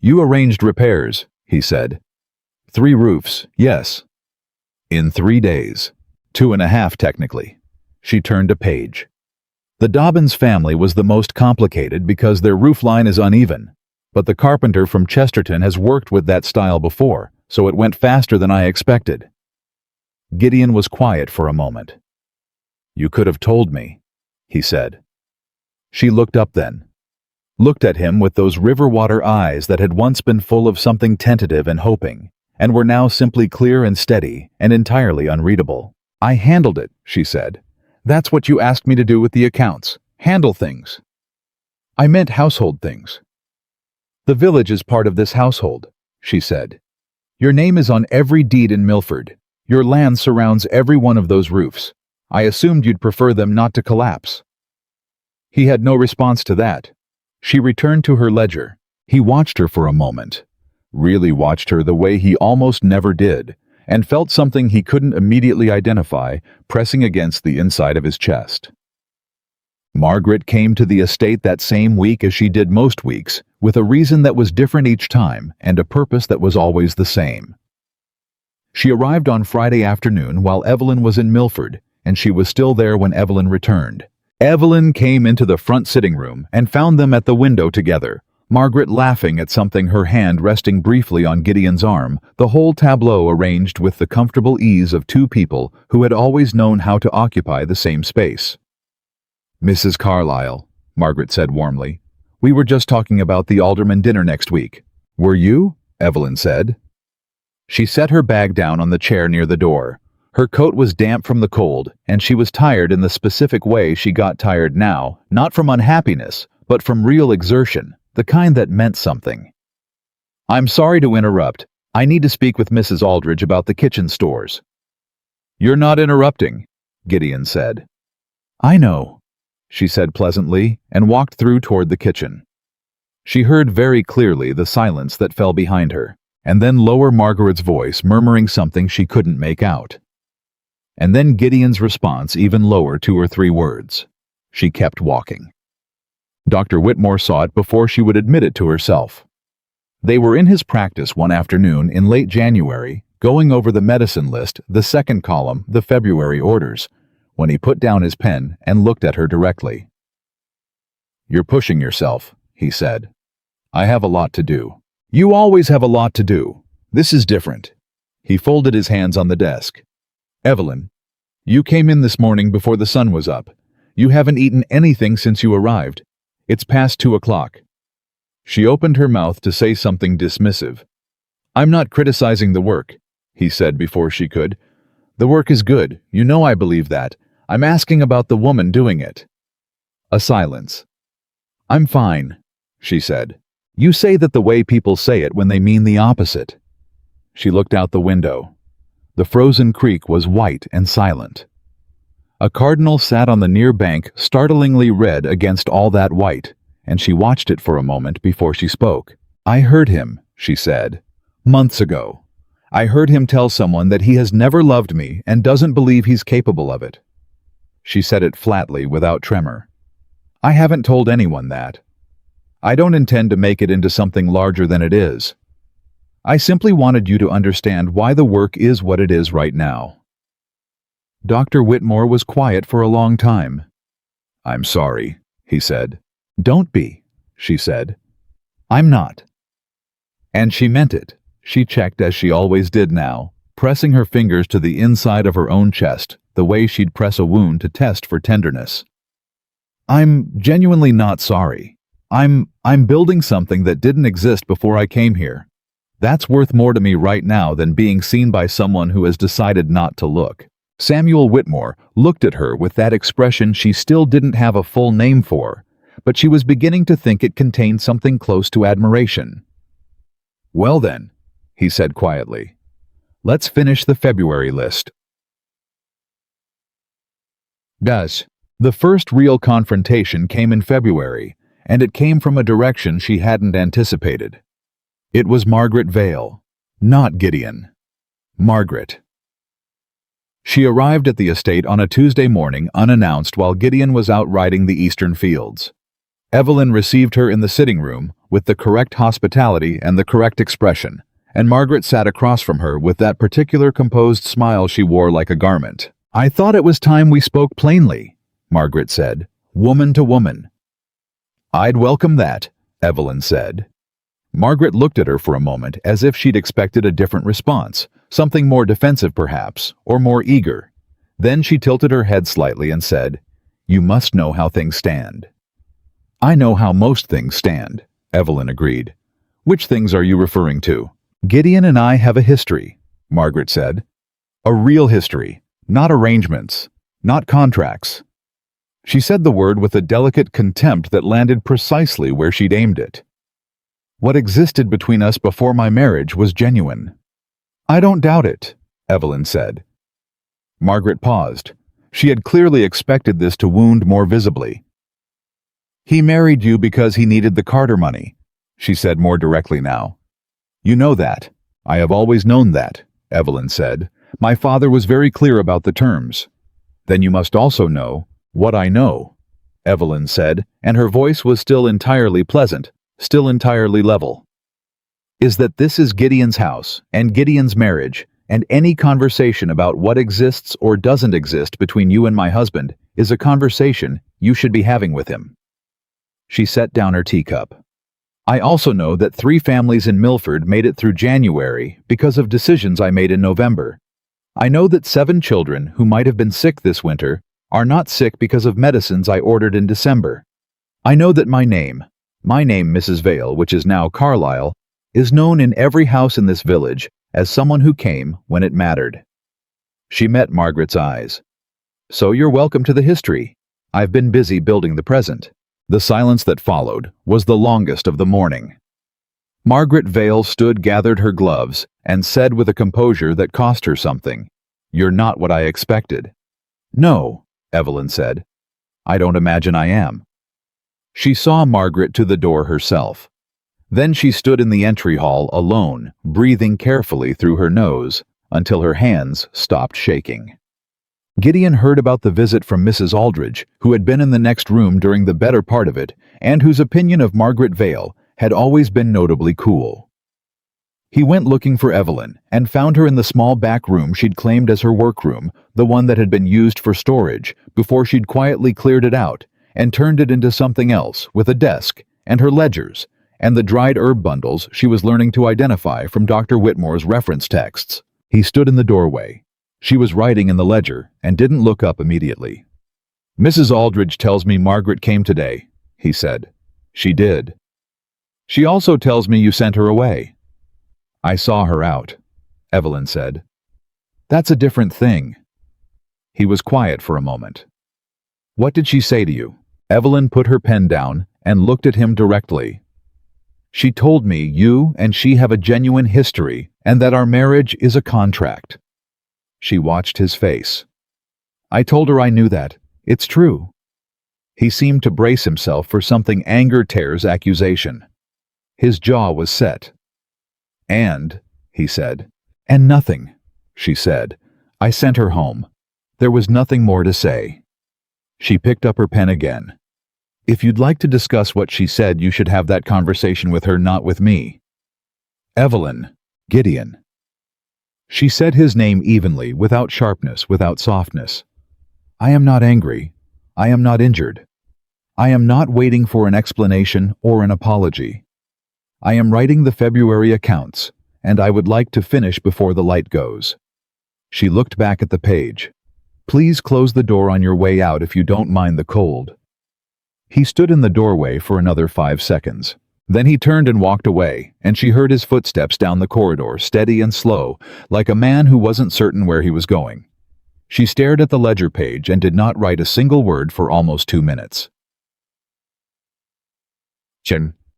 "You arranged repairs," he said. "3 roofs, yes." "In 3 days. 2.5 technically." She turned a page. "The Dobbins family was the most complicated because their roofline is uneven, but the carpenter from Chesterton has worked with that style before, so it went faster than I expected." Gideon was quiet for a moment. "You could have told me," he said. She looked up then. Looked at him with those river water eyes that had once been full of something tentative and hoping, and were now simply clear and steady and entirely unreadable. "I handled it," she said. "That's what you asked me to do with the accounts. Handle things." "I meant household things." "The village is part of this household," she said. "Your name is on every deed in Milford. Your land surrounds every one of those roofs. I assumed you'd prefer them not to collapse." He had no response to that. She returned to her ledger. He watched her for a moment. Really watched her the way he almost never did, and felt something he couldn't immediately identify pressing against the inside of his chest. Margaret came to the estate that same week as she did most weeks, with a reason that was different each time and a purpose that was always the same. She arrived on Friday afternoon while Evelyn was in Milford, and she was still there when Evelyn returned. Evelyn came into the front sitting room and found them at the window together, Margaret laughing at something, her hand resting briefly on Gideon's arm, the whole tableau arranged with the comfortable ease of 2 people who had always known how to occupy the same space. "Mrs. Carlyle," Margaret said warmly, "we were just talking about the alderman dinner next week." "Were you?" Evelyn said. She set her bag down on the chair near the door. Her coat was damp from the cold, and she was tired in the specific way she got tired now, not from unhappiness, but from real exertion, the kind that meant something. "I'm sorry to interrupt. I need to speak with Mrs. Aldridge about the kitchen stores." "You're not interrupting," Gideon said. "I know," she said pleasantly, and walked through toward the kitchen. She heard very clearly the silence that fell behind her, and then lower Margaret's voice murmuring something she couldn't make out. And then Gideon's response, even lower, 2 or 3 words. She kept walking. Dr. Whitmore saw it before she would admit it to herself. They were in his practice one afternoon in late January, going over the medicine list, the second column, the February orders, when he put down his pen and looked at her directly. "You're pushing yourself," he said. "I have a lot to do." "You always have a lot to do. This is different." He folded his hands on the desk. "Evelyn, you came in this morning before the sun was up. You haven't eaten anything since you arrived. It's past 2 o'clock. She opened her mouth to say something dismissive. "I'm not criticizing the work," he said before she could. "The work is good. You know I believe that. I'm asking about the woman doing it." A silence. "I'm fine," she said. "You say that the way people say it when they mean the opposite." She looked out the window. The frozen creek was white and silent. A cardinal sat on the near bank, startlingly red against all that white, and she watched it for a moment before she spoke. "I heard him," she said, "months ago. I heard him tell someone that he has never loved me and doesn't believe he's capable of it." She said it flatly, without tremor. "I haven't told anyone that. I don't intend to make it into something larger than it is. I simply wanted you to understand why the work is what it is right now." Dr. Whitmore was quiet for a long time. "I'm sorry," he said. "Don't be," she said. "I'm not." And she meant it. She checked as she always did now, pressing her fingers to the inside of her own chest, the way she'd press a wound to test for tenderness. "I'm genuinely not sorry. I'm building something that didn't exist before I came here. That's worth more to me right now than being seen by someone who has decided not to look." Samuel Whitmore looked at her with that expression she still didn't have a full name for, but she was beginning to think it contained something close to admiration. "Well then," he said quietly, "let's finish the February list." Does. The first real confrontation came in February, and it came from a direction she hadn't anticipated. It was Margaret Vale, not Gideon. Margaret. She arrived at the estate on a Tuesday morning unannounced while Gideon was out riding the eastern fields. Evelyn received her in the sitting room with the correct hospitality and the correct expression, and Margaret sat across from her with that particular composed smile she wore like a garment. "I thought it was time we spoke plainly," Margaret said, woman to woman. "I'd welcome that," Evelyn said. Margaret looked at her for a moment as if she'd expected a different response, something more defensive perhaps, or more eager. Then she tilted her head slightly and said, "You must know how things stand." "I know how most things stand," Evelyn agreed. "Which things are you referring to?" "Gideon and I have a history," Margaret said. "A real history, not arrangements, not contracts." She said the word with a delicate contempt that landed precisely where she'd aimed it. "What existed between us before my marriage was genuine." "I don't doubt it," Evelyn said. Margaret paused. She had clearly expected this to wound more visibly. "He married you because he needed the Carter money," she said more directly now. "You know that. I have always known that," Evelyn said. "My father was very clear about the terms." "Then you must also know what I know," Evelyn said, and her voice was still entirely pleasant, still entirely level. "Is that this is Gideon's house, and Gideon's marriage, and any conversation about what exists or doesn't exist between you and my husband is a conversation you should be having with him." She set down her teacup. "I also know that 3 families in Milford made it through January because of decisions I made in November. I know that 7 children who might have been sick this winter are not sick because of medicines I ordered in December. I know that my name, Mrs. Vale, which is now Carlyle, is known in every house in this village as someone who came when it mattered." She met Margaret's eyes. "So you're welcome to the history. I've been busy building the present." The silence that followed was the longest of the morning. Margaret Vale gathered her gloves, and said with a composure that cost her something, "You're not what I expected." "No," Evelyn said. "I don't imagine I am." She saw Margaret to the door herself. Then she stood in the entry hall alone, breathing carefully through her nose until her hands stopped shaking. Gideon heard about the visit from Mrs. Aldridge, who had been in the next room during the better part of it, and whose opinion of Margaret Vale had always been notably cool. He went looking for Evelyn, and found her in the small back room she'd claimed as her workroom, the one that had been used for storage, before she'd quietly cleared it out, and turned it into something else, with a desk, and her ledgers, and the dried herb bundles she was learning to identify from Dr. Whitmore's reference texts. He stood in the doorway. She was writing in the ledger, and didn't look up immediately. "Mrs. Aldridge tells me Margaret came today," he said. "She did. She also tells me you sent her away." "I saw her out," Evelyn said. "That's a different thing." He was quiet for a moment. "What did she say to you?" Evelyn put her pen down and looked at him directly. "She told me you and she have a genuine history and that our marriage is a contract." She watched his face. "I told her I knew that. It's true." He seemed to brace himself for something anger tears accusation. His jaw was set. "And," he said. "And nothing," she said. "I sent her home. There was nothing more to say." She picked up her pen again. "If you'd like to discuss what she said, you should have that conversation with her, not with me." "Evelyn, Gideon." She said his name evenly, without sharpness, without softness. "I am not angry. I am not injured. I am not waiting for an explanation or an apology. I am writing the February accounts, and I would like to finish before the light goes." She looked back at the page. "Please close the door on your way out if you don't mind the cold." He stood in the doorway for another 5 seconds. Then he turned and walked away, and she heard his footsteps down the corridor, steady and slow, like a man who wasn't certain where he was going. She stared at the ledger page and did not write a single word for almost 2 minutes.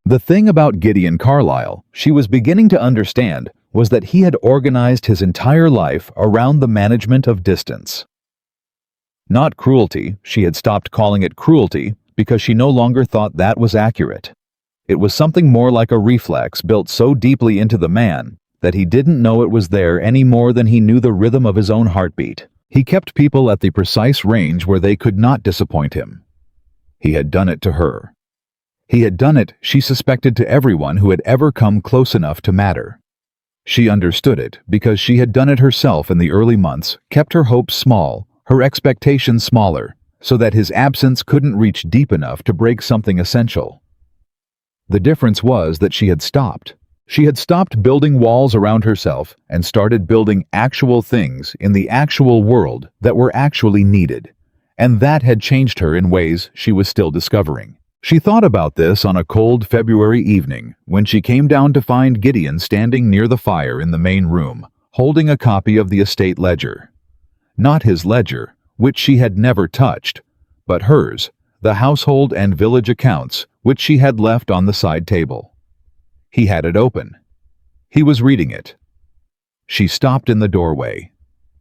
The thing about Gideon Carlyle, she was beginning to understand, was that he had organized his entire life around the management of distance. Not cruelty, she had stopped calling it cruelty because she no longer thought that was accurate. It was something more like a reflex built so deeply into the man that he didn't know it was there any more than he knew the rhythm of his own heartbeat. He kept people at the precise range where they could not disappoint him. He had done it to her. He had done it, she suspected, to everyone who had ever come close enough to matter. She understood it because she had done it herself in the early months, kept her hopes small, her expectations smaller, so that his absence couldn't reach deep enough to break something essential. The difference was that she had stopped. She had stopped building walls around herself and started building actual things in the actual world that were actually needed, and that had changed her in ways she was still discovering. She thought about this on a cold February evening when she came down to find Gideon standing near the fire in the main room, holding a copy of the estate ledger. Not his ledger, which she had never touched, but hers, the household and village accounts, which she had left on the side table. He had it open. He was reading it. She stopped in the doorway.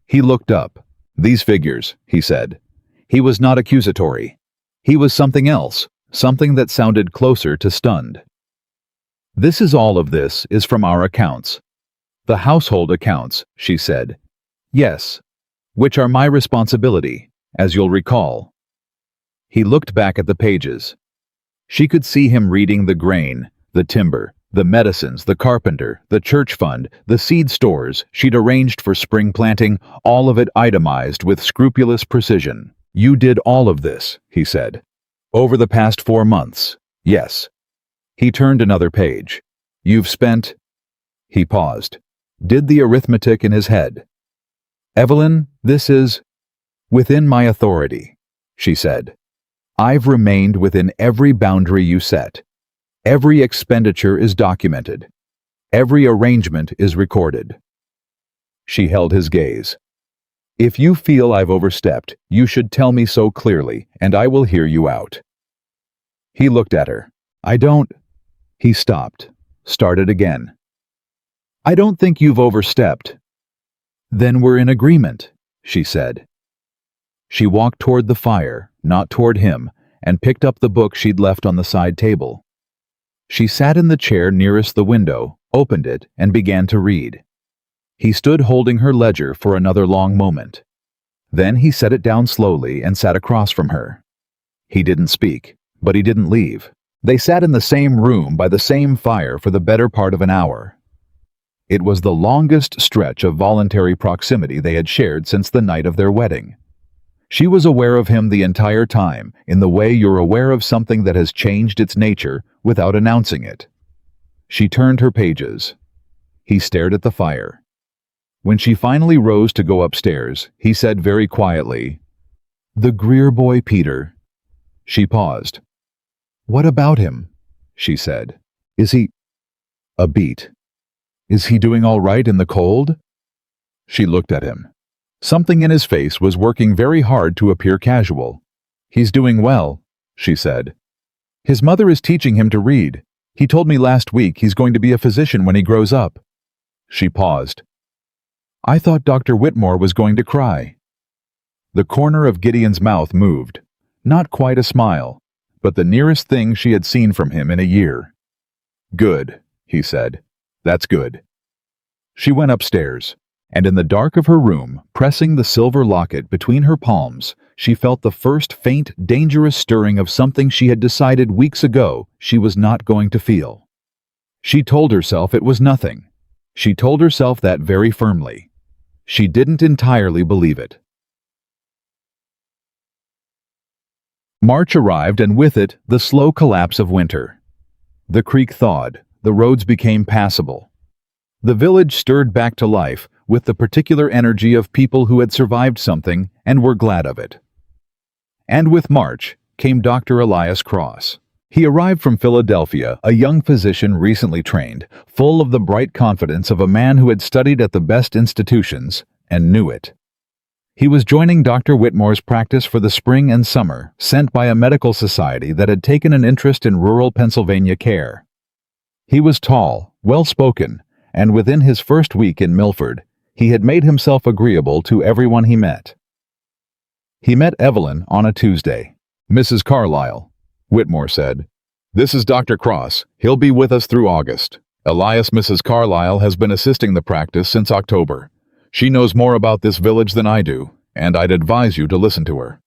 He looked up. "These figures," he said. He was not accusatory. He was something else. Something that sounded closer to stunned. "This is from our accounts. The household accounts," she said. "Yes, which are my responsibility, as you'll recall." He looked back at the pages. She could see him reading the grain, the timber, the medicines, the carpenter, the church fund, the seed stores she'd arranged for spring planting, all of it itemized with scrupulous precision. "You did all of this," he said. "Over the past 4 months, yes." He turned another page. "You've spent—" He paused, did the arithmetic in his head. "Evelyn, this is within my authority," she said. "I've remained within every boundary you set. Every expenditure is documented. Every arrangement is recorded." She held his gaze. "If you feel I've overstepped, you should tell me so clearly, and I will hear you out." He looked at her. "I don't—" He stopped, started again. "I don't think you've overstepped." "Then we're in agreement," she said. She walked toward the fire, not toward him, and picked up the book she'd left on the side table. She sat in the chair nearest the window, opened it, and began to read. He stood holding her ledger for another long moment. Then he set it down slowly and sat across from her. He didn't speak, but he didn't leave. They sat in the same room by the same fire for the better part of an hour. It was the longest stretch of voluntary proximity they had shared since the night of their wedding. She was aware of him the entire time, in the way you're aware of something that has changed its nature without announcing it. She turned her pages. He stared at the fire. When she finally rose to go upstairs, he said very quietly, "The Greer boy, Peter." She paused. "What about him?" she said. "Is he—" A beat. "Is he doing all right in the cold?" She looked at him. Something in his face was working very hard to appear casual. "He's doing well," she said. "His mother is teaching him to read. He told me last week he's going to be a physician when he grows up." She paused. "I thought Dr. Whitmore was going to cry." The corner of Gideon's mouth moved. Not quite a smile, but the nearest thing she had seen from him in a year. "Good," he said. "That's good." She went upstairs, and in the dark of her room, pressing the silver locket between her palms, she felt the first faint, dangerous stirring of something she had decided weeks ago she was not going to feel. She told herself it was nothing. She told herself that very firmly. She didn't entirely believe it. March arrived, and with it, the slow collapse of winter. The creek thawed, the roads became passable. The village stirred back to life with the particular energy of people who had survived something and were glad of it. And with March came Dr. Elias Cross. He arrived from Philadelphia, a young physician recently trained, full of the bright confidence of a man who had studied at the best institutions and knew it. He was joining Dr. Whitmore's practice for the spring and summer, sent by a medical society that had taken an interest in rural Pennsylvania care. He was tall, well-spoken, and within his first week in Milford, he had made himself agreeable to everyone he met. He met Evelyn on a Tuesday. "Mrs. Carlyle," Whitmore said. "This is Dr. Cross. He'll be with us through August. Elias, Mrs. Carlyle has been assisting the practice since October. She knows more about this village than I do, and I'd advise you to listen to her."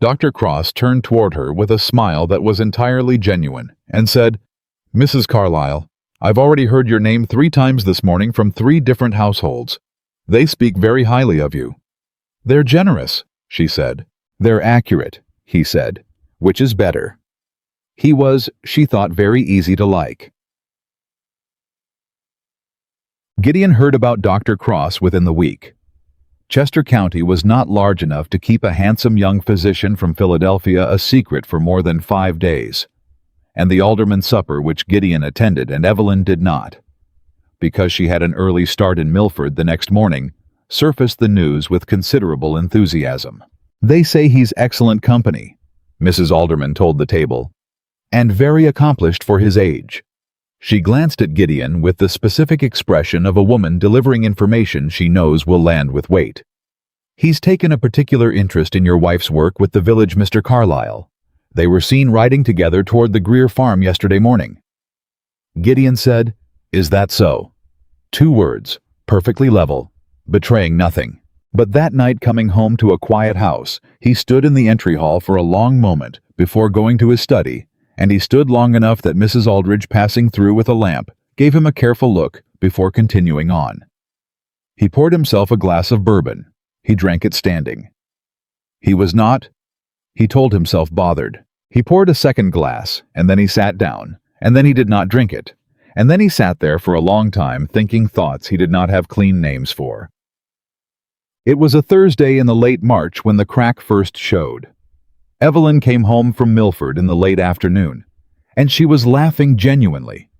Dr. Cross turned toward her with a smile that was entirely genuine and said, "Mrs. Carlyle, I've already heard your name 3 times this morning from 3 different households. They speak very highly of you." "They're generous," she said. "They're accurate," he said, which is better. He was, she thought, very easy to like. Gideon heard about Dr. Cross within the week. Chester County was not large enough to keep a handsome young physician from Philadelphia a secret for more than 5 days, and the alderman's supper which Gideon attended and Evelyn did not, because she had an early start in Milford the next morning, surfaced the news with considerable enthusiasm. "They say he's excellent company," Mrs. Alderman told the table, "and very accomplished for his age." She glanced at Gideon with the specific expression of a woman delivering information she knows will land with weight. "He's taken a particular interest in your wife's work with the village Mr. Carlyle. They were seen riding together toward the Greer farm yesterday morning." Gideon said, "Is that so?" 2 words, perfectly level, betraying nothing. But that night, coming home to a quiet house, he stood in the entry hall for a long moment before going to his study, and he stood long enough that Mrs. Aldridge, passing through with a lamp, gave him a careful look before continuing on. He poured himself a glass of bourbon. He drank it standing. He was not, he told himself, bothered. He poured a second glass, and then he sat down, and then he did not drink it, and then he sat there for a long time thinking thoughts he did not have clean names for. It was a Thursday in the late March when the crack first showed. Evelyn came home from Milford in the late afternoon, and she was laughing genuinely.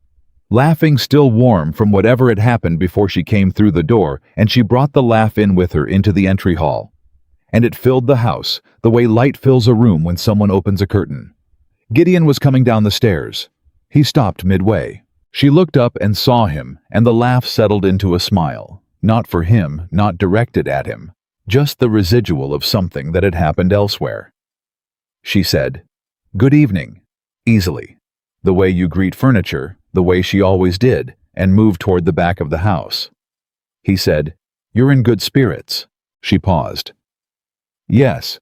Laughing still warm from whatever had happened before she came through the door, and she brought the laugh in with her into the entry hall. And it filled the house, the way light fills a room when someone opens a curtain. Gideon was coming down the stairs. He stopped midway. She looked up and saw him, and the laugh settled into a smile. Not for him, not directed at him, just the residual of something that had happened elsewhere. She said, "Good evening," easily, the way you greet furniture, the way she always did, and moved toward the back of the house. He said, "You're in good spirits." She paused. "Yes."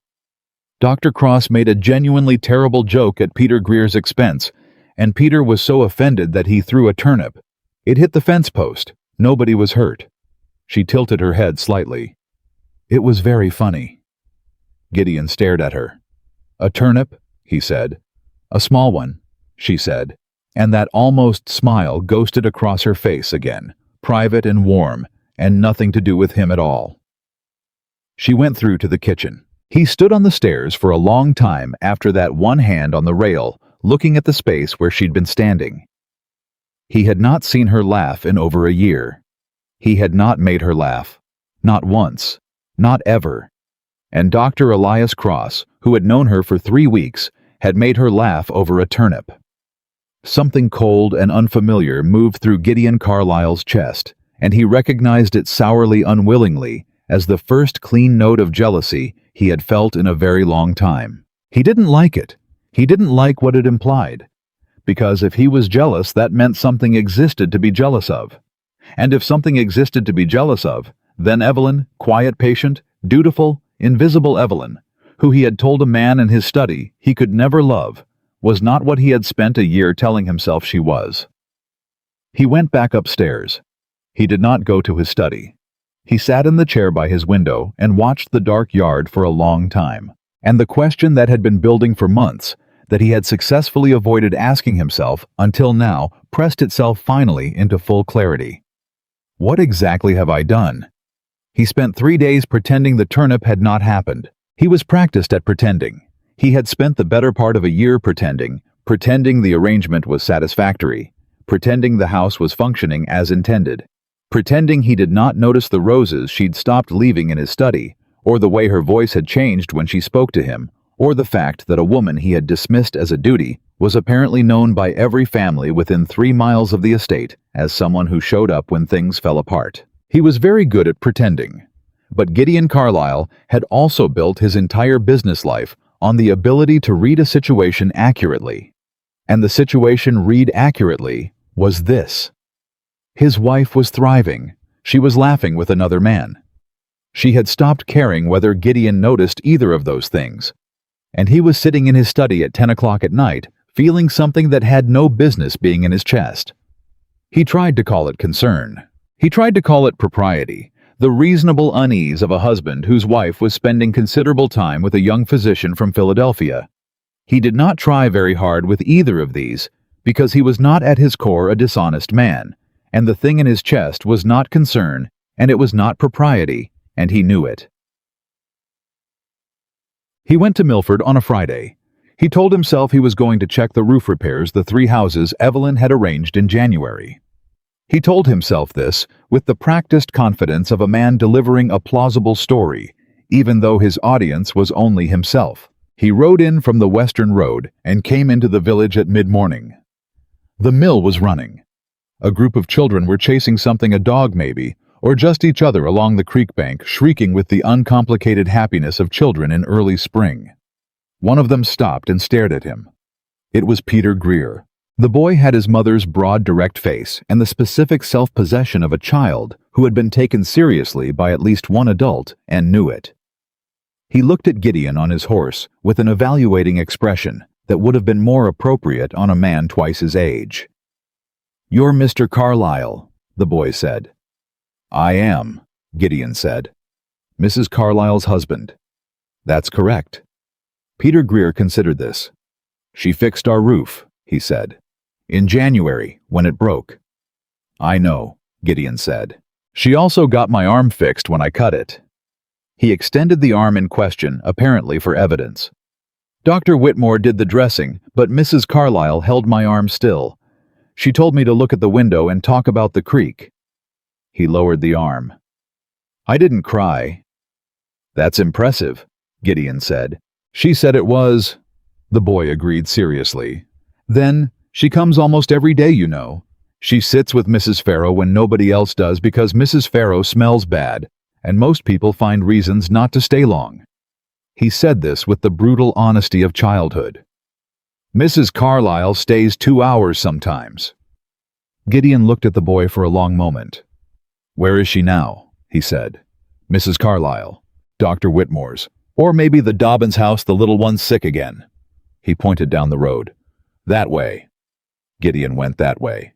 Dr. Cross made a genuinely terrible joke at Peter Greer's expense, and Peter was so offended that he threw a turnip. It hit the fence post. Nobody was hurt. She tilted her head slightly. "It was very funny." Gideon stared at her. "A turnip?" he said. "A small one," she said, and that almost smile ghosted across her face again, private and warm, and nothing to do with him at all. She went through to the kitchen. He stood on the stairs for a long time after that, one hand on the rail, looking at the space where she'd been standing. He had not seen her laugh in over a year. He had not made her laugh. Not once. Not ever. And Dr. Elias Cross, who had known her for 3 weeks, had made her laugh over a turnip. Something cold and unfamiliar moved through Gideon Carlyle's chest, and he recognized it sourly, unwillingly, as the first clean note of jealousy he had felt in a very long time. He didn't like it. He didn't like what it implied. Because if he was jealous, that meant something existed to be jealous of. And if something existed to be jealous of, then Evelyn, quiet, patient, dutiful, invisible Evelyn, who he had told a man in his study he could never love, was not what he had spent a year telling himself she was. He went back upstairs. He did not go to his study. He sat in the chair by his window and watched the dark yard for a long time, and the question that had been building for months, that he had successfully avoided asking himself until now, pressed itself finally into full clarity. What exactly have I done? He spent 3 days pretending the turnip had not happened. He was practiced at pretending. He had spent the better part of a year pretending the arrangement was satisfactory, pretending the house was functioning as intended, pretending he did not notice the roses she'd stopped leaving in his study, or the way her voice had changed when she spoke to him, or the fact that a woman he had dismissed as a duty was apparently known by every family within 3 miles of the estate as someone who showed up when things fell apart. He was very good at pretending. But Gideon Carlyle had also built his entire business life on the ability to read a situation accurately. And the situation read accurately was this. His wife was thriving. She was laughing with another man. She had stopped caring whether Gideon noticed either of those things. And he was sitting in his study at 10 o'clock at night, feeling something that had no business being in his chest. He tried to call it concern. He tried to call it propriety, the reasonable unease of a husband whose wife was spending considerable time with a young physician from Philadelphia. He did not try very hard with either of these, because he was not at his core a dishonest man, and the thing in his chest was not concern, and it was not propriety, and he knew it. He went to Milford on a Friday. He told himself he was going to check the roof repairs the 3 houses Evelyn had arranged in January. He told himself this with the practiced confidence of a man delivering a plausible story, even though his audience was only himself. He rode in from the Western Road and came into the village at mid-morning. The mill was running. A group of children were chasing something, a dog maybe, or just each other along the creek bank, shrieking with the uncomplicated happiness of children in early spring. One of them stopped and stared at him. It was Peter Greer. The boy had his mother's broad, direct face and the specific self-possession of a child who had been taken seriously by at least one adult and knew it. He looked at Gideon on his horse with an evaluating expression that would have been more appropriate on a man twice his age. "You're Mr. Carlyle," the boy said. "I am," Gideon said. "Mrs. Carlyle's husband." "That's correct." Peter Greer considered this. "She fixed our roof," he said. "In January, when it broke." "I know," Gideon said. "She also got my arm fixed when I cut it." He extended the arm in question, apparently for evidence. "Dr. Whitmore did the dressing, but Mrs. Carlyle held my arm still. She told me to look at the window and talk about the creek." He lowered the arm. "I didn't cry." "That's impressive," Gideon said. "She said it was." The boy agreed seriously. "Then, she comes almost every day, you know. She sits with Mrs. Farrow when nobody else does because Mrs. Farrow smells bad, and most people find reasons not to stay long." He said this with the brutal honesty of childhood. "Mrs. Carlyle stays 2 hours sometimes." Gideon looked at the boy for a long moment. "Where is she now?" he said. "Mrs. Carlyle, Dr. Whitmore's, or maybe the Dobbins house, the little one's sick again." He pointed down the road. "That way." Gideon went that way.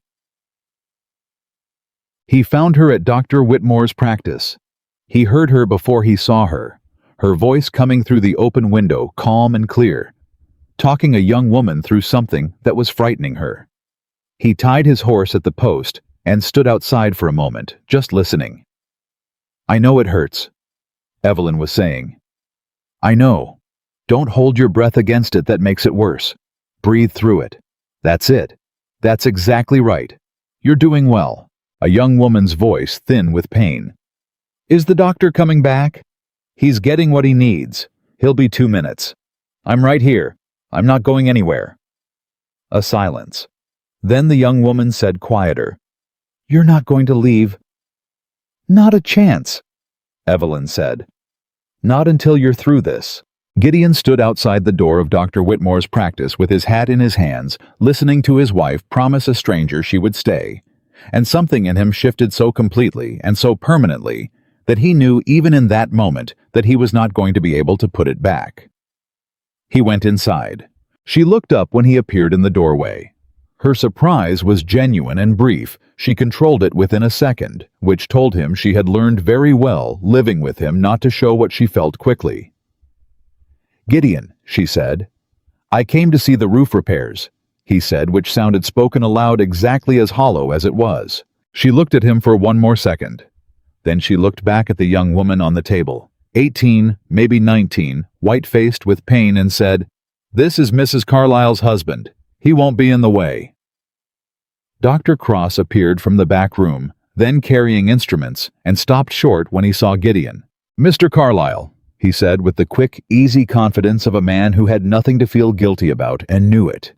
He found her at Dr. Whitmore's practice. He heard her before he saw her, her voice coming through the open window, calm and clear, talking a young woman through something that was frightening her. He tied his horse at the post and stood outside for a moment, just listening. "I know it hurts," Evelyn was saying. "I know. Don't hold your breath against it, that makes it worse. Breathe through it. That's it. That's exactly right. You're doing well." A young woman's voice, thin with pain. "Is the doctor coming back?" "He's getting what he needs. He'll be 2 minutes. I'm right here. I'm not going anywhere." A silence. Then the young woman said quieter, "You're not going to leave?" "Not a chance," Evelyn said. "Not until you're through this." Gideon stood outside the door of Dr. Whitmore's practice with his hat in his hands, listening to his wife promise a stranger she would stay. And something in him shifted so completely and so permanently that he knew even in that moment that he was not going to be able to put it back. He went inside. She looked up when he appeared in the doorway. Her surprise was genuine and brief. She controlled it within a second, which told him she had learned very well, living with him, not to show what she felt quickly. "Gideon," she said. "I came to see the roof repairs," he said, which sounded spoken aloud exactly as hollow as it was. She looked at him for one more second. Then she looked back at the young woman on the table, 18, maybe 19, white-faced with pain, and said, "This is Mrs. Carlyle's husband. He won't be in the way." Dr. Cross appeared from the back room, then carrying instruments, and stopped short when he saw Gideon. "Mr. Carlyle," he said with the quick, easy confidence of a man who had nothing to feel guilty about and knew it.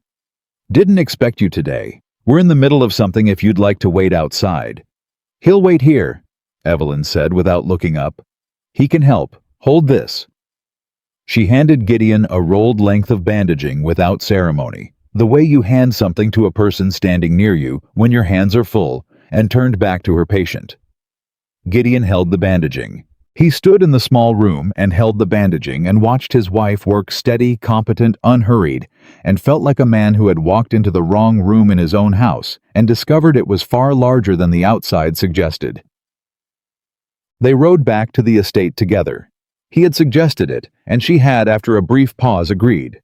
"Didn't expect you today. We're in the middle of something if you'd like to wait outside." "He'll wait here," Evelyn said without looking up. He can help. Hold this." She handed Gideon a rolled length of bandaging without ceremony, the way you hand something to a person standing near you when your hands are full, and turned back to her patient. Gideon held the bandaging. He stood in the small room and held the bandaging and watched his wife work steady, competent, unhurried, and felt like a man who had walked into the wrong room in his own house and discovered it was far larger than the outside suggested. They rode back to the estate together. He had suggested it, and she had, after a brief pause, agreed.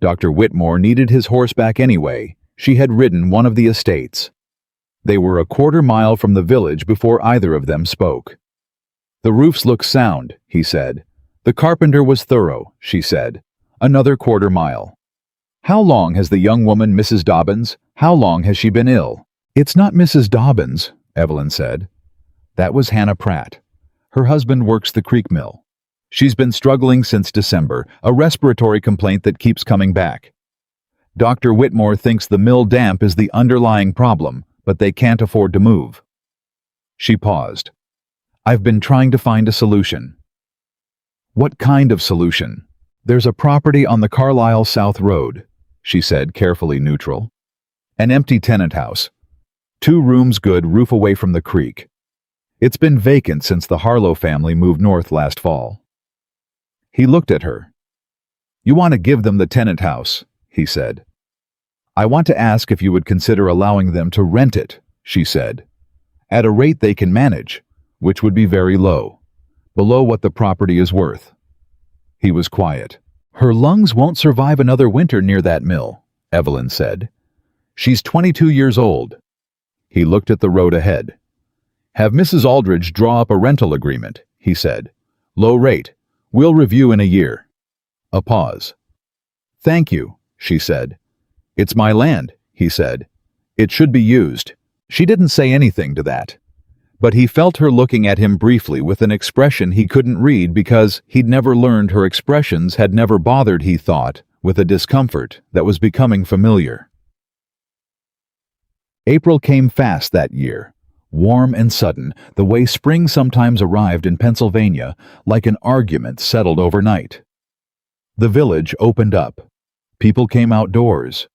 Dr. Whitmore needed his horse back anyway. She had ridden one of the estates. They were a quarter-mile from the village before either of them spoke. "The roofs look sound," he said. "The carpenter was thorough," she said. Another quarter-mile. "How long has the young woman, Mrs. Dobbins, how long has she been ill?" "It's not Mrs. Dobbins," Evelyn said. That was Hannah Pratt. Her husband works the creek mill. She's been struggling since December, a respiratory complaint that keeps coming back. Dr. Whitmore thinks the mill damp is the underlying problem, but they can't afford to move. She paused. "I've been trying to find a solution." "What kind of solution?" "There's a property on the Carlisle South Road," she said, carefully neutral. "An empty tenant house. 2 rooms good, roof away from the creek. It's been vacant since the Harlow family moved north last fall." He looked at her. "You want to give them the tenant house," he said. "I want to ask if you would consider allowing them to rent it," she said, "at a rate they can manage, which would be very low, below what the property is worth." He was quiet. "Her lungs won't survive another winter near that mill," Evelyn said. "She's 22 years old." He looked at the road ahead. "Have Mrs. Aldridge draw up a rental agreement," he said. "Low rate. We'll review in a year." A pause. "Thank you," she said. "It's my land," he said. "It should be used." She didn't say anything to that. But he felt her looking at him briefly with an expression he couldn't read because he'd never learned her expressions had never bothered, he thought, with a discomfort that was becoming familiar. April came fast that year. Warm and sudden, the way spring sometimes arrived in Pennsylvania, like an argument settled overnight. The village opened up. People came outdoors.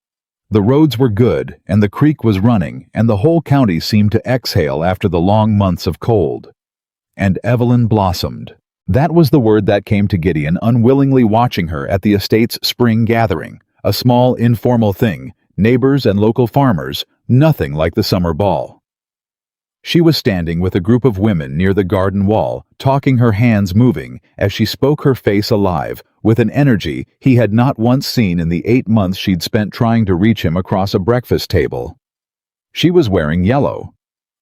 The roads were good, and the creek was running, and the whole county seemed to exhale after the long months of cold. And Evelyn blossomed. That was the word that came to Gideon, unwillingly watching her at the estate's spring gathering, a small, informal thing, neighbors and local farmers, nothing like the summer ball. She was standing with a group of women near the garden wall, talking, her hands moving, as she spoke, her face alive, with an energy he had not once seen in the 8 months she'd spent trying to reach him across a breakfast table. She was wearing yellow.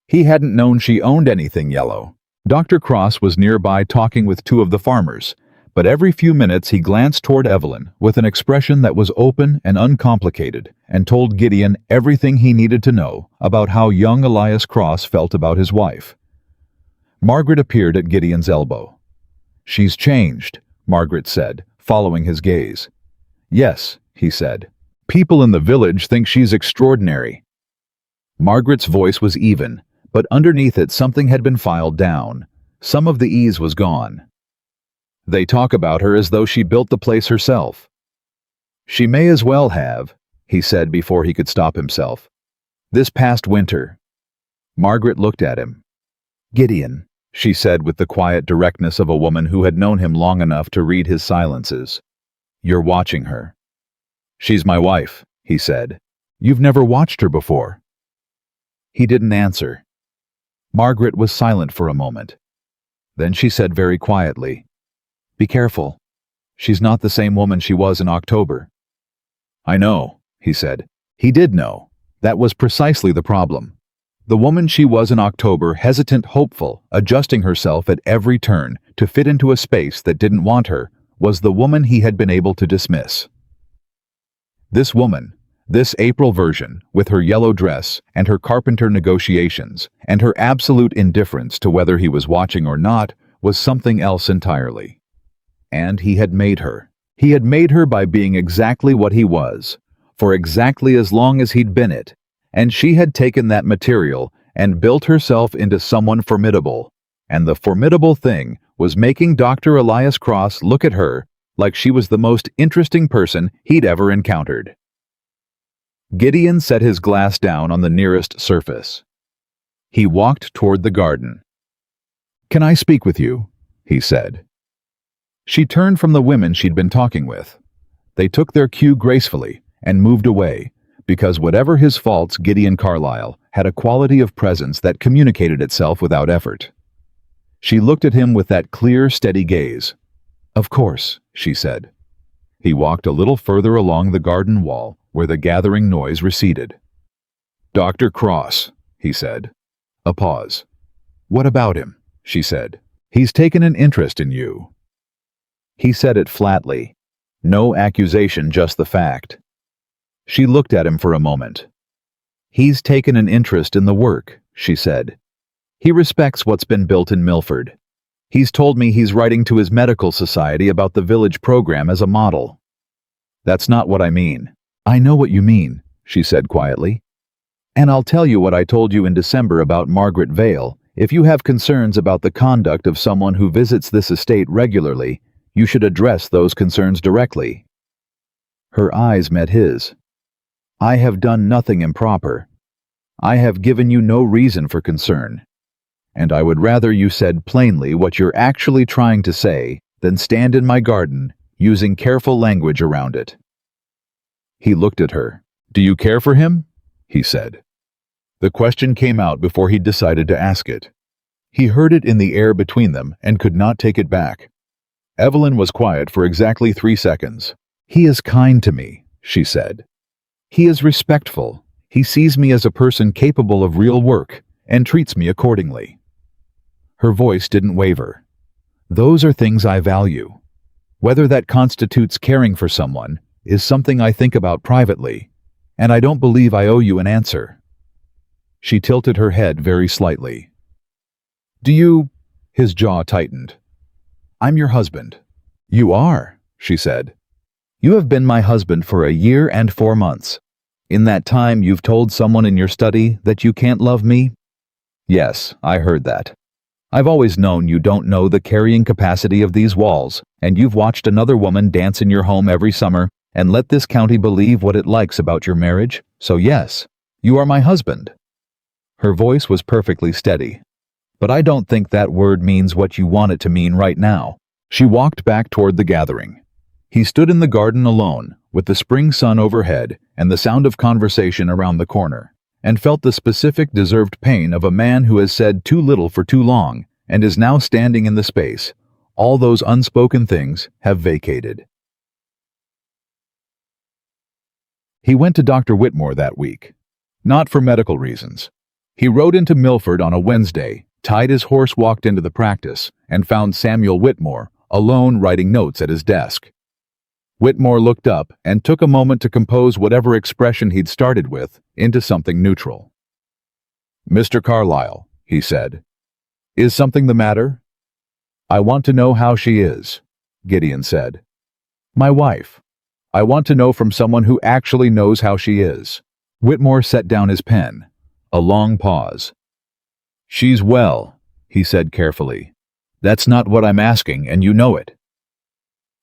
He hadn't known she owned anything yellow. Dr. Cross was nearby talking with 2 of the farmers, but every few minutes he glanced toward Evelyn with an expression that was open and uncomplicated, and told Gideon everything he needed to know about how young Elias Cross felt about his wife. Margaret appeared at Gideon's elbow. "She's changed," Margaret said, following his gaze. "Yes," he said. "People in the village think she's extraordinary." Margaret's voice was even, but underneath it something had been filed down. Some of the ease was gone. "They talk about her as though she built the place herself." "She may as well have," he said before he could stop himself. "This past winter." Margaret looked at him. "Gideon," she said with the quiet directness of a woman who had known him long enough to read his silences. "You're watching her." "She's my wife," he said. "You've never watched her before." He didn't answer. Margaret was silent for a moment. Then she said very quietly, "Be careful. She's not the same woman she was in October." "I know," he said. He did know. That was precisely the problem. The woman she was in October, hesitant, hopeful, adjusting herself at every turn to fit into a space that didn't want her, was the woman he had been able to dismiss. This woman, this April version, with her yellow dress and her carpenter negotiations and her absolute indifference to whether he was watching or not, was something else entirely. And he had made her. He had made her by being exactly what he was, for exactly as long as he'd been it, and she had taken that material and built herself into someone formidable, and the formidable thing was making Dr. Elias Cross look at her like she was the most interesting person he'd ever encountered. Gideon set his glass down on the nearest surface. He walked toward the garden. "Can I speak with you?" he said. She turned from the women she'd been talking with. They took their cue gracefully and moved away, because whatever his faults, Gideon Carlyle had a quality of presence that communicated itself without effort. She looked at him with that clear, steady gaze. "Of course," she said. He walked a little further along the garden wall, where the gathering noise receded. "Dr. Cross," he said. A pause. "What about him?" she said. "He's taken an interest in you." He said it flatly. No accusation, just the fact. She looked at him for a moment. "He's taken an interest in the work," she said. "He respects what's been built in Milford. He's told me he's writing to his medical society about the village program as a model." "That's not what I mean." "I know what you mean," she said quietly. "And I'll tell you what I told you in December about Margaret Vale. If you have concerns about the conduct of someone who visits this estate regularly, you should address those concerns directly." Her eyes met his. "I have done nothing improper. I have given you no reason for concern. And I would rather you said plainly what you're actually trying to say than stand in my garden using careful language around it." He looked at her. "Do you care for him?" he said. The question came out before he'd decided to ask it. He heard it in the air between them and could not take it back. Evelyn was quiet for exactly 3 seconds. "He is kind to me," she said. "He is respectful. He sees me as a person capable of real work and treats me accordingly." Her voice didn't waver. "Those are things I value. Whether that constitutes caring for someone is something I think about privately, and I don't believe I owe you an answer." She tilted her head very slightly. "Do you—" His jaw tightened. "I'm your husband." "You are," she said. "You have been my husband for a year and 4 months. In that time you've told someone in your study that you can't love me?" "Yes, I heard that. I've always known you don't know the carrying capacity of these walls, and you've watched another woman dance in your home every summer and let this county believe what it likes about your marriage, so yes, you are my husband." Her voice was perfectly steady. "But I don't think that word means what you want it to mean right now." She walked back toward the gathering. He stood in the garden alone, with the spring sun overhead and the sound of conversation around the corner, and felt the specific deserved pain of a man who has said too little for too long and is now standing in the space all those unspoken things have vacated. He went to Dr. Whitmore that week. Not for medical reasons. He rode into Milford on a Wednesday, tied his horse, walked into the practice, and found Samuel Whitmore alone writing notes at his desk. Whitmore looked up and took a moment to compose whatever expression he'd started with into something neutral. "Mr. Carlyle," he said, "is something the matter?" "I want to know how she is," Gideon said. "My wife. I want to know from someone who actually knows how she is." Whitmore set down his pen. A long pause. "She's well," he said carefully. "That's not what I'm asking, and you know it."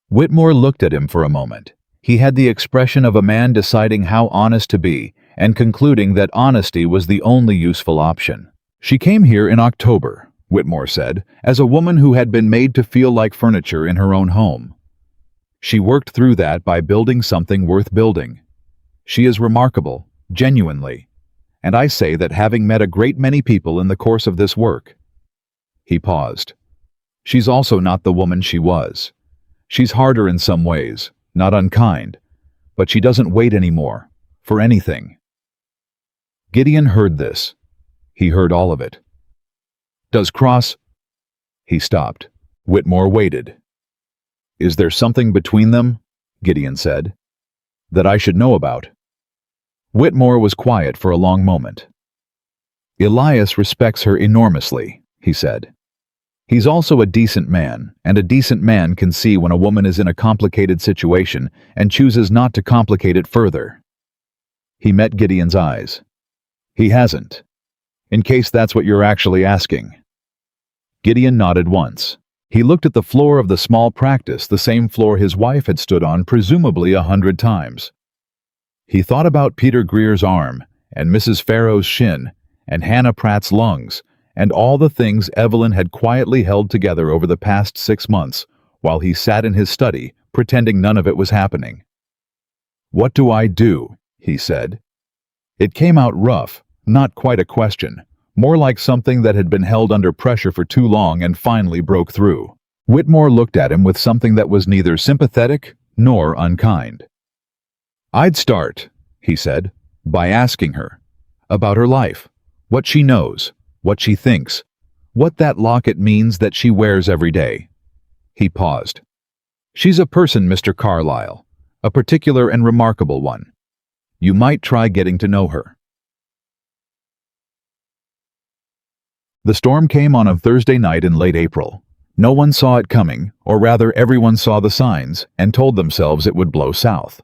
Whitmore looked at him for a moment. He had the expression of a man deciding how honest to be and concluding that honesty was the only useful option. "She came here in October," Whitmore said, "as a woman who had been made to feel like furniture in her own home. She worked through that by building something worth building. She is remarkable, genuinely, and I say that having met a great many people in the course of this work." He paused. "She's also not the woman she was. She's harder in some ways, not unkind, but she doesn't wait anymore, for anything." Gideon heard this. He heard all of it. "Does Cross—" He stopped. Whitmore waited. "Is there something between them," Gideon said, "that I should know about?" Whitmore was quiet for a long moment. "Elias respects her enormously," he said. "He's also a decent man, and a decent man can see when a woman is in a complicated situation and chooses not to complicate it further." He met Gideon's eyes. "He hasn't. In case that's what you're actually asking." Gideon nodded once. He looked at the floor of the small practice, the same floor his wife had stood on presumably 100 times. He thought about Peter Greer's arm, and Mrs. Farrow's shin, and Hannah Pratt's lungs, and all the things Evelyn had quietly held together over the past 6 months, while he sat in his study, pretending none of it was happening. "What do I do?" he said. It came out rough, not quite a question, more like something that had been held under pressure for too long and finally broke through. Whitmore looked at him with something that was neither sympathetic nor unkind. "I'd start," he said, "by asking her about her life, what she knows, what she thinks, what that locket means that she wears every day." He paused. "She's a person, Mr. Carlyle, a particular and remarkable one. You might try getting to know her." The storm came on a Thursday night in late April. No one saw it coming, or rather everyone saw the signs and told themselves it would blow south.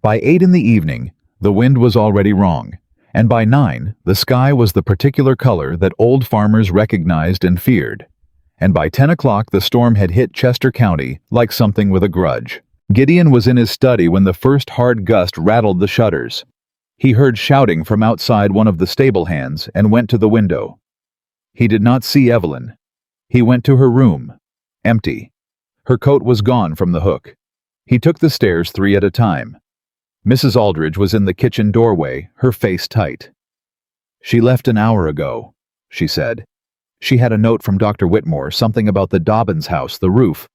By 8 in the evening, the wind was already wrong, and by 9, the sky was the particular color that old farmers recognized and feared. And by 10 o'clock the storm had hit Chester County like something with a grudge. Gideon was in his study when the first hard gust rattled the shutters. He heard shouting from outside one of the stable hands and went to the window. He did not see Evelyn. He went to her room. Empty. Her coat was gone from the hook. He took the stairs 3 at a time. Mrs. Aldridge was in the kitchen doorway, her face tight. "She left an hour ago," she said. "She had a note from Dr. Whitmore, something about the Dobbins house, the roof."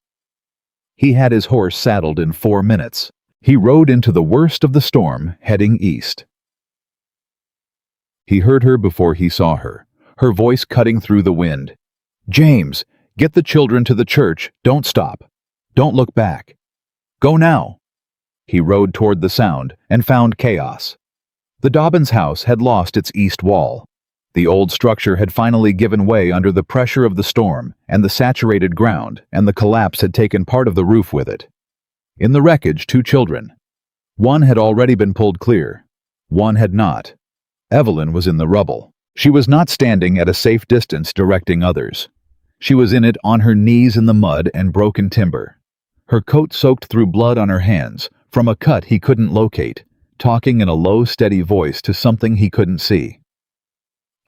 He had his horse saddled in 4 minutes. He rode into the worst of the storm, heading east. He heard her before he saw her, her voice cutting through the wind. "James, get the children to the church. Don't stop. Don't look back. Go now." He rode toward the sound and found chaos. The Dobbins house had lost its east wall. The old structure had finally given way under the pressure of the storm and the saturated ground, and the collapse had taken part of the roof with it. In the wreckage, 2 children. One had already been pulled clear. One had not. Evelyn was in the rubble. She was not standing at a safe distance directing others. She was in it on her knees in the mud and broken timber. Her coat soaked through blood on her hands, from a cut he couldn't locate, talking in a low, steady voice to something he couldn't see.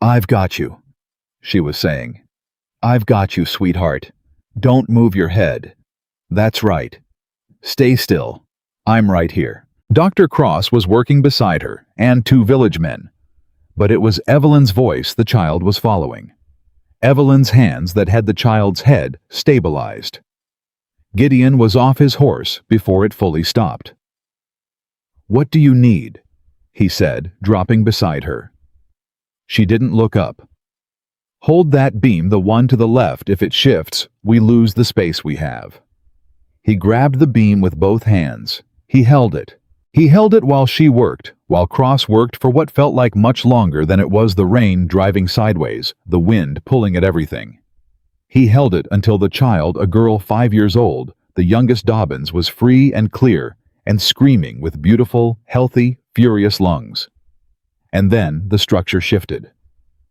"I've got you," she was saying. "I've got you, sweetheart. Don't move your head. That's right. Stay still. I'm right here." Dr. Cross was working beside her, and 2 village men. But it was Evelyn's voice the child was following. Evelyn's hands that had the child's head stabilized. Gideon was off his horse before it fully stopped. "What do you need?" he said, dropping beside her. She didn't look up. "Hold that beam, the one to the left. If it shifts, we lose the space we have." He grabbed the beam with both hands. He held it. He held it while she worked, while Cross worked for what felt like much longer than it was the rain driving sideways, the wind pulling at everything. He held it until the child, a girl 5 years old, the youngest Dobbins, was free and clear and screaming with beautiful, healthy, furious lungs. And then the structure shifted.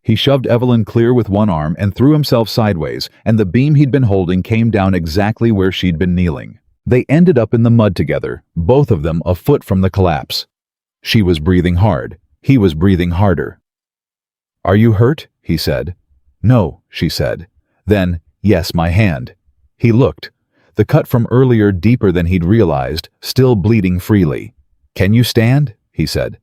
He shoved Evelyn clear with one arm and threw himself sideways, and the beam he'd been holding came down exactly where she'd been kneeling. They ended up in the mud together, both of them a foot from the collapse. She was breathing hard. He was breathing harder. "Are you hurt?" he said. "No," she said. Then, "Yes, my hand." He looked. The cut from earlier deeper than he'd realized, still bleeding freely. "Can you stand?" he said.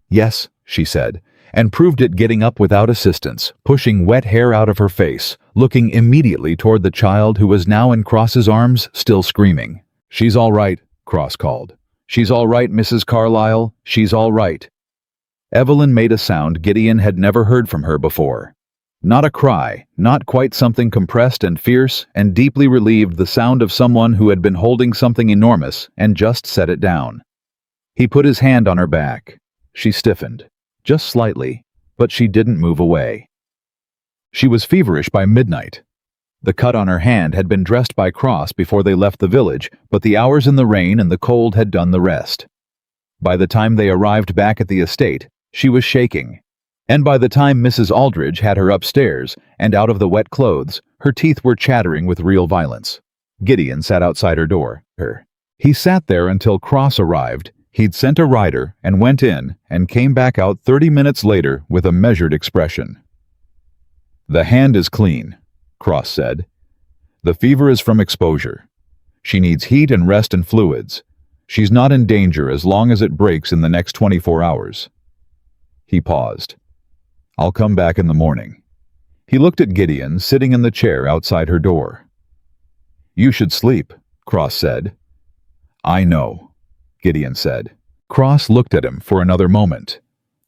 "Yes," she said, and proved it getting up without assistance, pushing wet hair out of her face, looking immediately toward the child who was now in Cross's arms, still screaming. "She's all right," Cross called. "She's all right, Mrs. Carlyle. She's all right." Evelyn made a sound Gideon had never heard from her before. Not a cry, not quite something compressed and fierce and deeply relieved, the sound of someone who had been holding something enormous and just set it down. He put his hand on her back. She stiffened, just slightly, but she didn't move away. She was feverish by midnight. The cut on her hand had been dressed by Cross before they left the village, but the hours in the rain and the cold had done the rest. By the time they arrived back at the estate, she was shaking. And by the time Mrs. Aldridge had her upstairs and out of the wet clothes, her teeth were chattering with real violence. Gideon sat outside her door. He sat there until Cross arrived. He'd sent a rider and went in and came back out 30 minutes later with a measured expression. "The hand is clean," Cross said. "The fever is from exposure. She needs heat and rest and fluids. She's not in danger as long as it breaks in the next 24 hours. He paused. "I'll come back in the morning." He looked at Gideon sitting in the chair outside her door. "You should sleep," Cross said. "I know," Gideon said. Cross looked at him for another moment.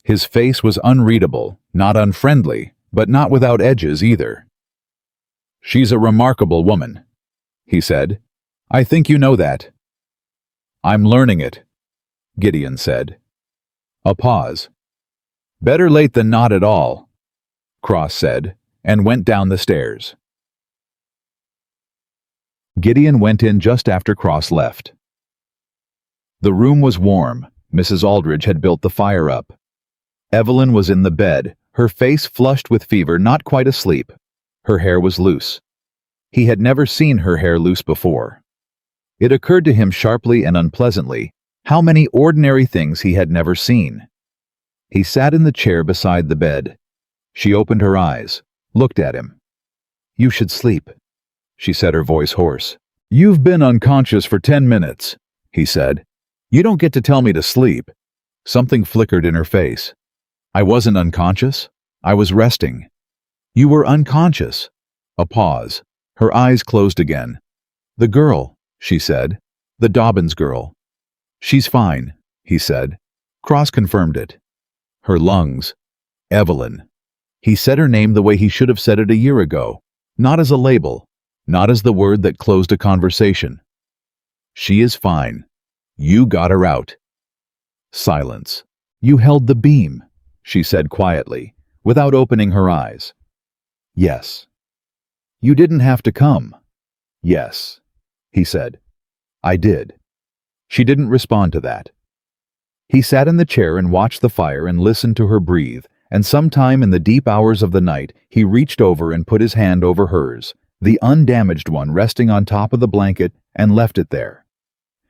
His face was unreadable, not unfriendly, but not without edges either. "She's a remarkable woman," he said. "I think you know that." "I'm learning it," Gideon said. A pause. "Better late than not at all," Cross said, and went down the stairs. Gideon went in just after Cross left. The room was warm. Mrs. Aldridge had built the fire up. Evelyn was in the bed, her face flushed with fever, not quite asleep. Her hair was loose. He had never seen her hair loose before. It occurred to him sharply and unpleasantly how many ordinary things he had never seen. He sat in the chair beside the bed. She opened her eyes, looked at him. "You should sleep," she said, her voice hoarse. "You've been unconscious for 10 minutes, he said. "You don't get to tell me to sleep." Something flickered in her face. "I wasn't unconscious. I was resting." "You were unconscious." A pause. Her eyes closed again. "The girl," she said. "The Dobbins girl." "She's fine," he said. Cross confirmed it. Her lungs. Evelyn. He said her name the way he should have said it a year ago. Not as a label. Not as the word that closed a conversation. "She is fine. You got her out." Silence. "You held the beam," she said quietly, without opening her eyes. "Yes." "You didn't have to come." "Yes," he said. "I did." She didn't respond to that. He sat in the chair and watched the fire and listened to her breathe, and sometime in the deep hours of the night, he reached over and put his hand over hers, the undamaged one resting on top of the blanket, and left it there.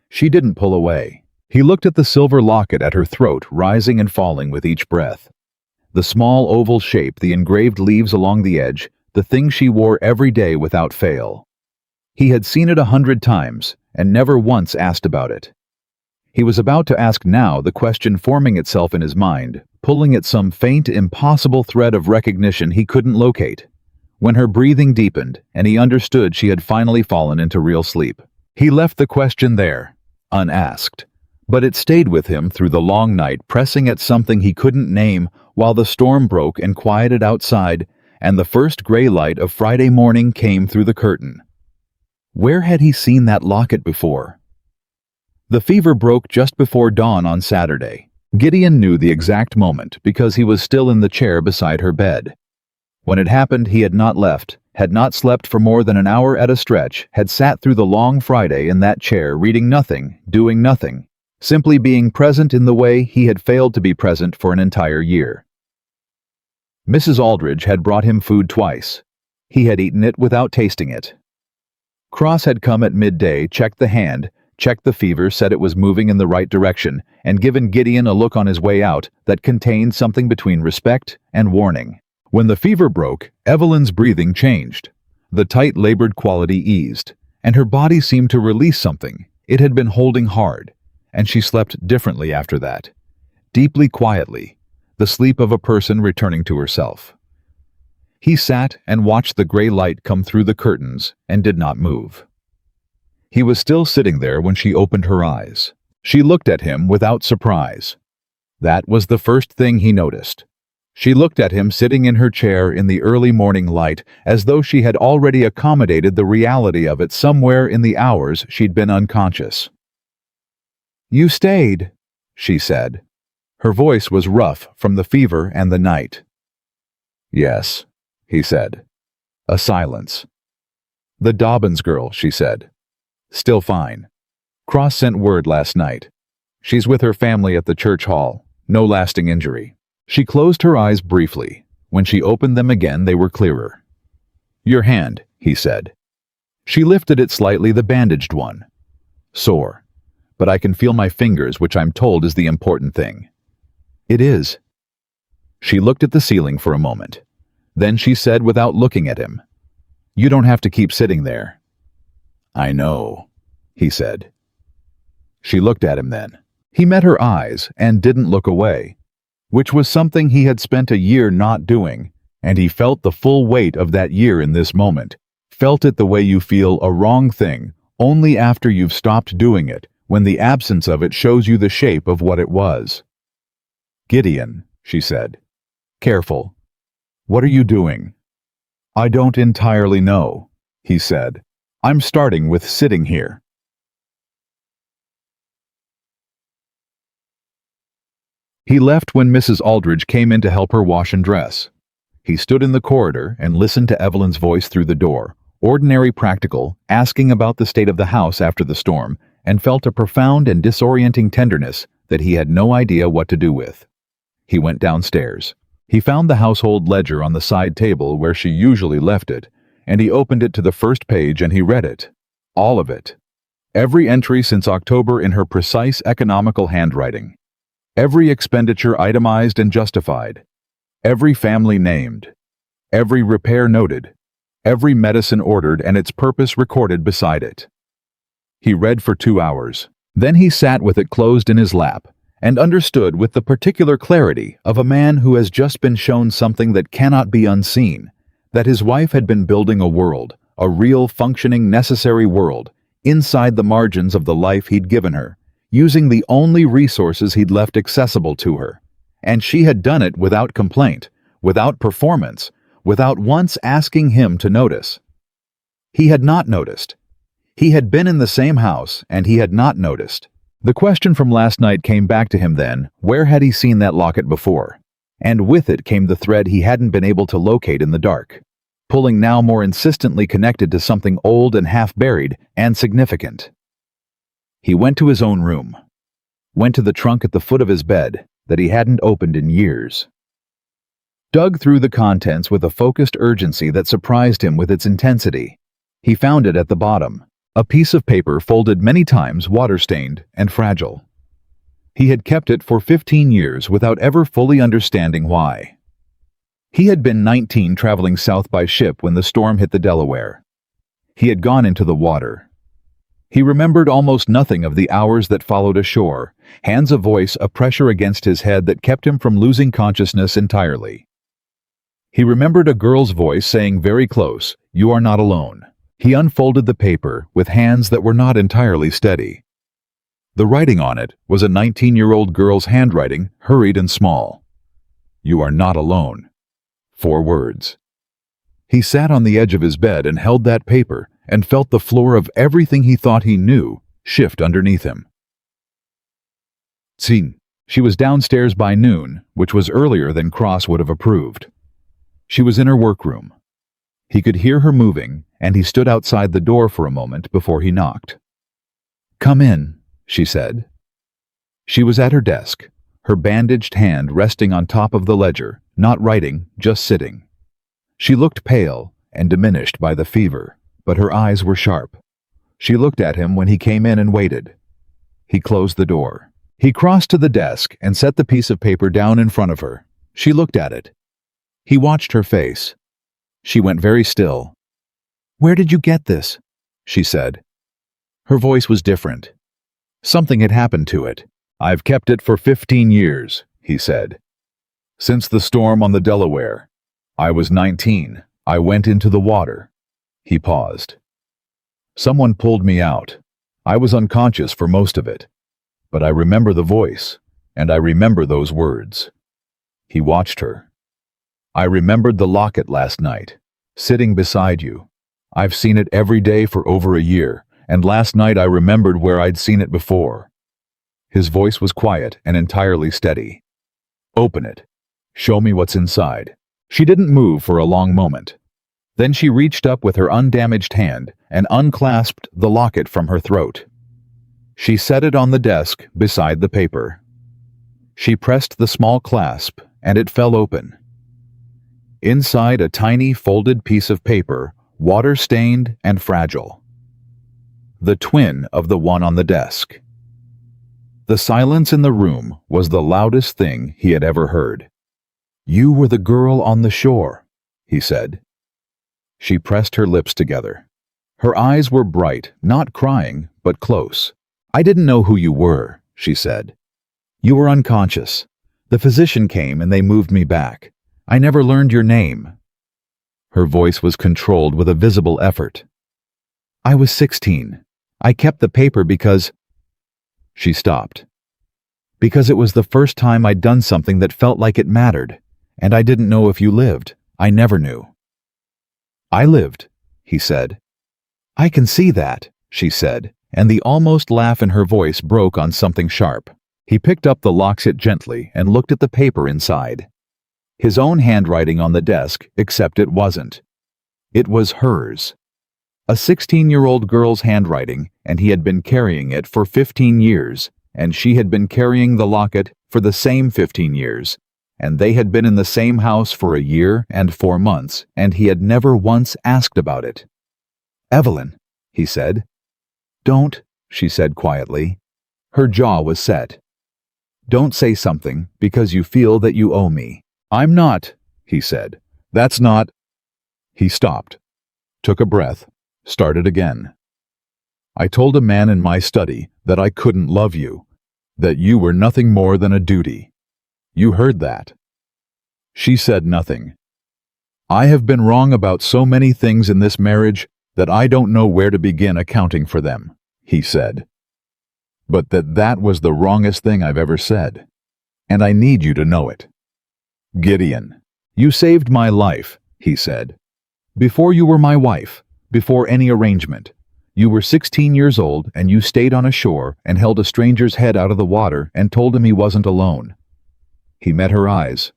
She didn't pull away. He looked at the silver locket at her throat, rising and falling with each breath. The small oval shape, the engraved leaves along the edge, the thing she wore every day without fail. He had seen it 100 times, and never once asked about it. He was about to ask now, the question forming itself in his mind, pulling at some faint, impossible thread of recognition he couldn't locate, when her breathing deepened and he understood she had finally fallen into real sleep. He left the question there, unasked, but it stayed with him through the long night, pressing at something he couldn't name while the storm broke and quieted outside, and the first gray light of Friday morning came through the curtain. Where had he seen that locket before? The fever broke just before dawn on Saturday. Gideon knew the exact moment because he was still in the chair beside her bed. When it happened, he had not left, had not slept for more than an hour at a stretch, had sat through the long Friday in that chair, reading nothing, doing nothing, simply being present in the way he had failed to be present for an entire year. Mrs. Aldridge had brought him food twice. He had eaten it without tasting it. Cross had come at midday, checked the hand, checked the fever, said it was moving in the right direction, and given Gideon a look on his way out that contained something between respect and warning. When the fever broke, Evelyn's breathing changed. The tight, labored quality eased, and her body seemed to release something it had been holding hard, and she slept differently after that, deeply, quietly, the sleep of a person returning to herself. He sat and watched the gray light come through the curtains and did not move. He was still sitting there when she opened her eyes. She looked at him without surprise. That was the first thing he noticed. She looked at him sitting in her chair in the early morning light, as though she had already accommodated the reality of it somewhere in the hours she'd been unconscious. "You stayed," she said. Her voice was rough from the fever and the night. "Yes," he said. A silence. "The Dobbins girl," she said. "Still fine. Cross sent word last night. She's with her family at the church hall. No lasting injury." She closed her eyes briefly. When she opened them again, they were clearer. "Your hand," he said. She lifted it slightly, the bandaged one. "Sore. But I can feel my fingers, which I'm told is the important thing." "It is." She looked at the ceiling for a moment. Then she said without looking at him, "You don't have to keep sitting there." "I know," he said. She looked at him then. He met her eyes and didn't look away, which was something he had spent a year not doing, and he felt the full weight of that year in this moment, felt it the way you feel a wrong thing only after you've stopped doing it, when the absence of it shows you the shape of what it was. "Gideon," she said. "Careful. What are you doing?" "I don't entirely know," he said. "I'm starting with sitting here." He left when Mrs. Aldridge came in to help her wash and dress. He stood in the corridor and listened to Evelyn's voice through the door, ordinary, practical, asking about the state of the house after the storm, and felt a profound and disorienting tenderness that he had no idea what to do with. He went downstairs. He found the household ledger on the side table where she usually left it, and he opened it to the first page and he read it. All of it. Every entry since October in her precise economical handwriting. Every expenditure itemized and justified. Every family named. Every repair noted. Every medicine ordered and its purpose recorded beside it. He read for 2 hours. Then he sat with it closed in his lap, and understood with the particular clarity of a man who has just been shown something that cannot be unseen, that his wife had been building a world, a real, functioning, necessary world, inside the margins of the life he'd given her, using the only resources he'd left accessible to her. And she had done it without complaint, without performance, without once asking him to notice. He had not noticed. He had been in the same house, and he had not noticed. The question from last night came back to him then: where had he seen that locket before? And with it came the thread he hadn't been able to locate in the dark, pulling now more insistently connected to something old and half-buried and significant. He went to his own room, went to the trunk at the foot of his bed that he hadn't opened in years, dug through the contents with a focused urgency that surprised him with its intensity. He found it at the bottom, a piece of paper folded many times, water-stained and fragile. He had kept it for 15 years without ever fully understanding why. He had been 19 traveling south by ship when the storm hit the Delaware. He had gone into the water. He remembered almost nothing of the hours that followed ashore, hands, a voice, a pressure against his head that kept him from losing consciousness entirely. He remembered a girl's voice saying very close, "You are not alone." He unfolded the paper with hands that were not entirely steady. The writing on it was a 19-year-old girl's handwriting, hurried and small. "You are not alone." 4 words. He sat on the edge of his bed and held that paper and felt the floor of everything he thought he knew shift underneath him. Scene. She was downstairs by noon, which was earlier than Cross would have approved. She was in her workroom. He could hear her moving, and he stood outside the door for a moment before he knocked. "Come in," she said. She was at her desk, her bandaged hand resting on top of the ledger, not writing, just sitting. She looked pale and diminished by the fever, but her eyes were sharp. She looked at him when he came in and waited. He closed the door. He crossed to the desk and set the piece of paper down in front of her. She looked at it. He watched her face. She went very still. "Where did you get this?" she said. Her voice was different. Something had happened to it. "I've kept it for 15 years, he said. "Since the storm on the Delaware. I was 19. I went into the water." He paused. "Someone pulled me out. I was unconscious for most of it. But I remember the voice, and I remember those words." He watched her. "I remembered the locket last night, sitting beside you. I've seen it every day for over a year, and last night I remembered where I'd seen it before." His voice was quiet and entirely steady. "Open it. Show me what's inside." She didn't move for a long moment. Then she reached up with her undamaged hand and unclasped the locket from her throat. She set it on the desk beside the paper. She pressed the small clasp and it fell open. Inside, a tiny folded piece of paper, water-stained and fragile. The twin of the one on the desk. The silence in the room was the loudest thing he had ever heard. "You were the girl on the shore," he said. She pressed her lips together. Her eyes were bright, not crying, but close. "I didn't know who you were," she said. "You were unconscious. The physician came and they moved me back. I never learned your name." Her voice was controlled with a visible effort. "I was 16. I kept the paper because—" She stopped. "Because it was the first time I'd done something that felt like it mattered, and I didn't know if you lived. I never knew." "I lived," he said. "I can see that," she said, and the almost laugh in her voice broke on something sharp. He picked up the locket gently and looked at the paper inside. His own handwriting on the desk, except it wasn't. It was hers. A 16-year-old girl's handwriting, and he had been carrying it for 15 years, and she had been carrying the locket for the same 15 years, and they had been in the same house for a year and 4 months, and he had never once asked about it. "Evelyn," he said. "Don't," she said quietly. Her jaw was set. "Don't say something because you feel that you owe me." "I'm not," he said. "That's not—" He stopped, took a breath, started again. "I told a man in my study that I couldn't love you, that you were nothing more than a duty. You heard that." She said nothing. "I have been wrong about so many things in this marriage that I don't know where to begin accounting for them," he said. "But that was the wrongest thing I've ever said. And I need you to know it. Gideon, you saved my life," he said. "Before you were my wife, before any arrangement. You were 16 years old and you stayed on a shore and held a stranger's head out of the water and told him he wasn't alone." He met her eyes.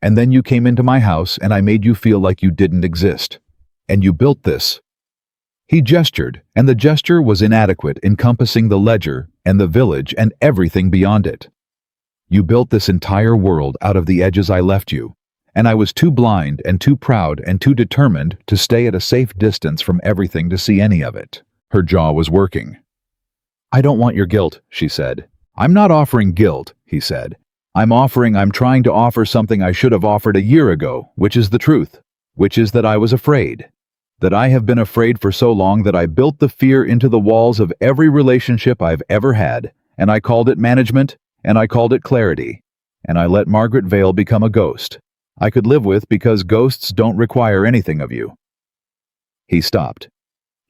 "And then you came into my house and I made you feel like you didn't exist. And you built this." He gestured, and the gesture was inadequate, encompassing the ledger and the village and everything beyond it. "You built this entire world out of the edges I left you, and I was too blind and too proud and too determined to stay at a safe distance from everything to see any of it." Her jaw was working. "I don't want your guilt," she said. "I'm not offering guilt," he said. I'm trying to offer something I should have offered a year ago, which is the truth, which is that I was afraid. That I have been afraid for so long that I built the fear into the walls of every relationship I've ever had, and I called it management, and I called it clarity, and I let Margaret Vale become a ghost I could live with because ghosts don't require anything of you." He stopped.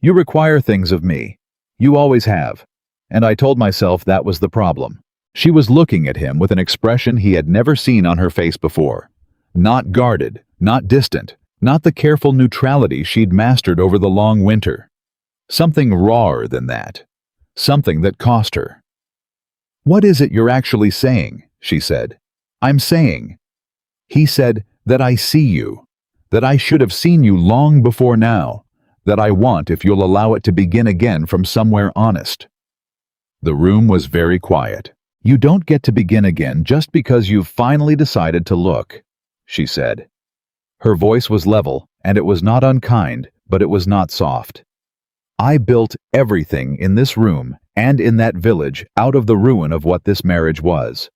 "You require things of me. You always have." And I told myself that was the problem. She was looking at him with an expression he had never seen on her face before. Not guarded, not distant, not the careful neutrality she'd mastered over the long winter. Something rawer than that. Something that cost her. "What is it you're actually saying?" she said. "I'm saying—" He said, "that I see you, that I should have seen you long before now, that I want if you'll allow it to begin again from somewhere honest." The room was very quiet. "You don't get to begin again just because you've finally decided to look," she said. Her voice was level, and it was not unkind, but it was not soft. "I built everything in this room and in that village out of the ruin of what this marriage was.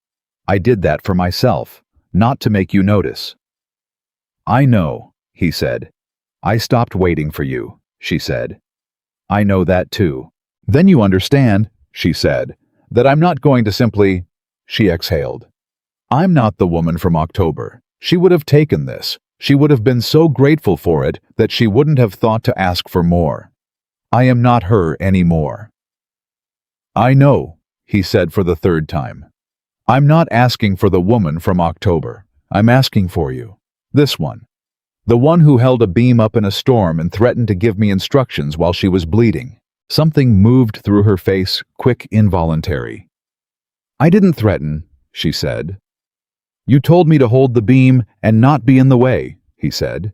I did that for myself, not to make you notice." "I know," he said. "I stopped waiting for you," she said. "I know that too." "Then you understand," she said, "that I'm not going to simply—" She exhaled. "I'm not the woman from October. She would have taken this. She would have been so grateful for it that she wouldn't have thought to ask for more. I am not her anymore." "I know," he said for the third time. "I'm not asking for the woman from October. I'm asking for you. This one. The one who held a beam up in a storm and threatened to give me instructions while she was bleeding." Something moved through her face, quick, involuntary. "I didn't threaten," she said. "You told me to hold the beam and not be in the way," he said,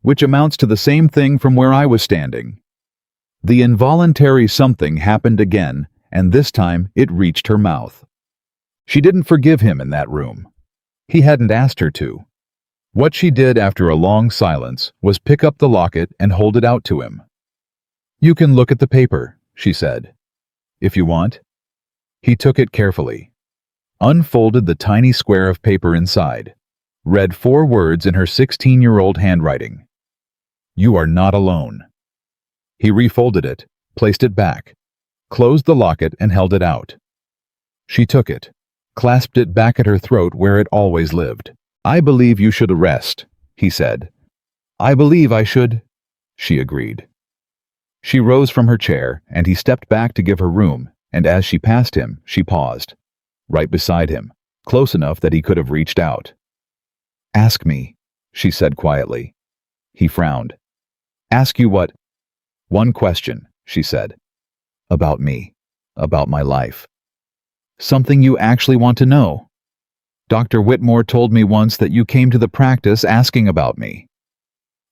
"which amounts to the same thing from where I was standing." The involuntary something happened again, and this time it reached her mouth. She didn't forgive him in that room. He hadn't asked her to. What she did after a long silence was pick up the locket and hold it out to him. "You can look at the paper," she said, "if you want." He took it carefully, unfolded the tiny square of paper inside, read 4 words in her 16-year-old handwriting. "You are not alone." He refolded it, placed it back, closed the locket and held it out. She took it, clasped it back at her throat where it always lived. "I believe you should rest," he said. "I believe I should," she agreed. She rose from her chair, and he stepped back to give her room, and as she passed him, she paused, right beside him, close enough that he could have reached out. "Ask me," she said quietly. He frowned. "Ask you what?" "One question," she said. "About me. About my life. Something you actually want to know. Dr. Whitmore told me once that you came to the practice asking about me."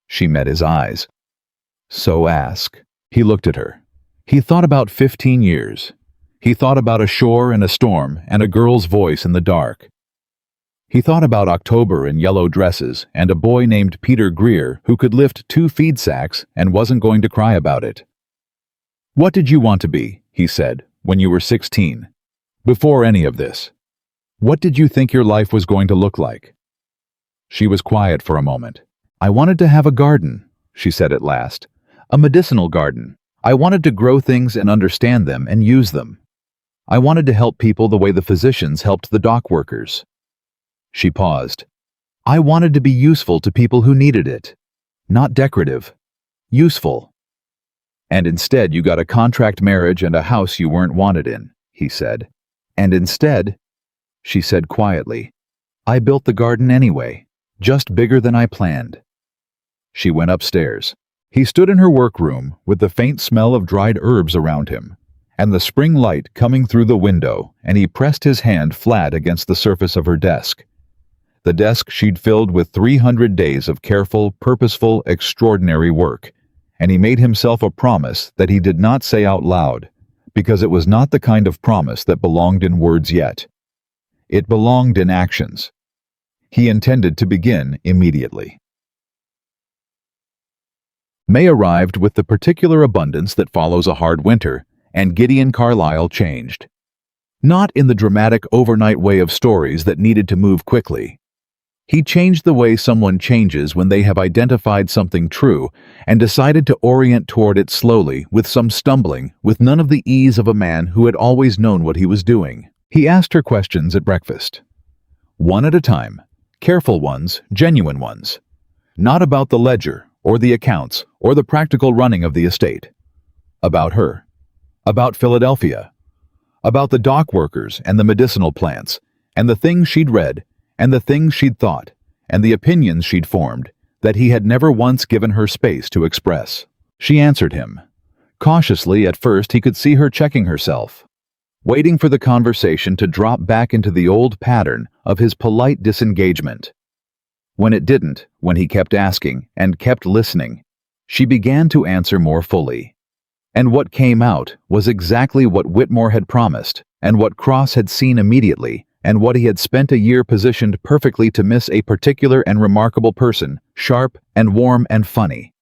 She met his eyes. "So ask." He looked at her. He thought about 15 years. He thought about a shore and a storm and a girl's voice in the dark. He thought about October in yellow dresses and a boy named Peter Greer who could lift 2 feed sacks and wasn't going to cry about it. "What did you want to be," he said, "when you were 16? Before any of this? What did you think your life was going to look like?" She was quiet for a moment. "I wanted to have a garden," she said at last. "A medicinal garden. I wanted to grow things and understand them and use them. I wanted to help people the way the physicians helped the dock workers." She paused. "I wanted to be useful to people who needed it. Not decorative. Useful." "And instead you got a contract marriage and a house you weren't wanted in," he said. "And instead," she said quietly, "I built the garden anyway, just bigger than I planned." She went upstairs. He stood in her workroom with the faint smell of dried herbs around him, and the spring light coming through the window, and he pressed his hand flat against the surface of her desk. The desk she'd filled with 300 days of careful, purposeful, extraordinary work, and he made himself a promise that he did not say out loud, because it was not the kind of promise that belonged in words yet. It belonged in actions. He intended to begin immediately. May arrived with the particular abundance that follows a hard winter, and Gideon Carlyle changed. Not in the dramatic overnight way of stories that needed to move quickly. He changed the way someone changes when they have identified something true and decided to orient toward it slowly, with some stumbling, with none of the ease of a man who had always known what he was doing. He asked her questions at breakfast. One at a time, careful ones, genuine ones. Not about the ledger, or the accounts, or the practical running of the estate. About her. About Philadelphia. About the dock workers and the medicinal plants, and the things she'd read, and the things she'd thought, and the opinions she'd formed, that he had never once given her space to express. She answered him. Cautiously at first he could see her checking herself, waiting for the conversation to drop back into the old pattern of his polite disengagement. When it didn't, when he kept asking and kept listening, she began to answer more fully. And what came out was exactly what Whitmore had promised, and what Cross had seen immediately, and what he had spent a year positioned perfectly to miss: a particular and remarkable person, sharp and warm and funny.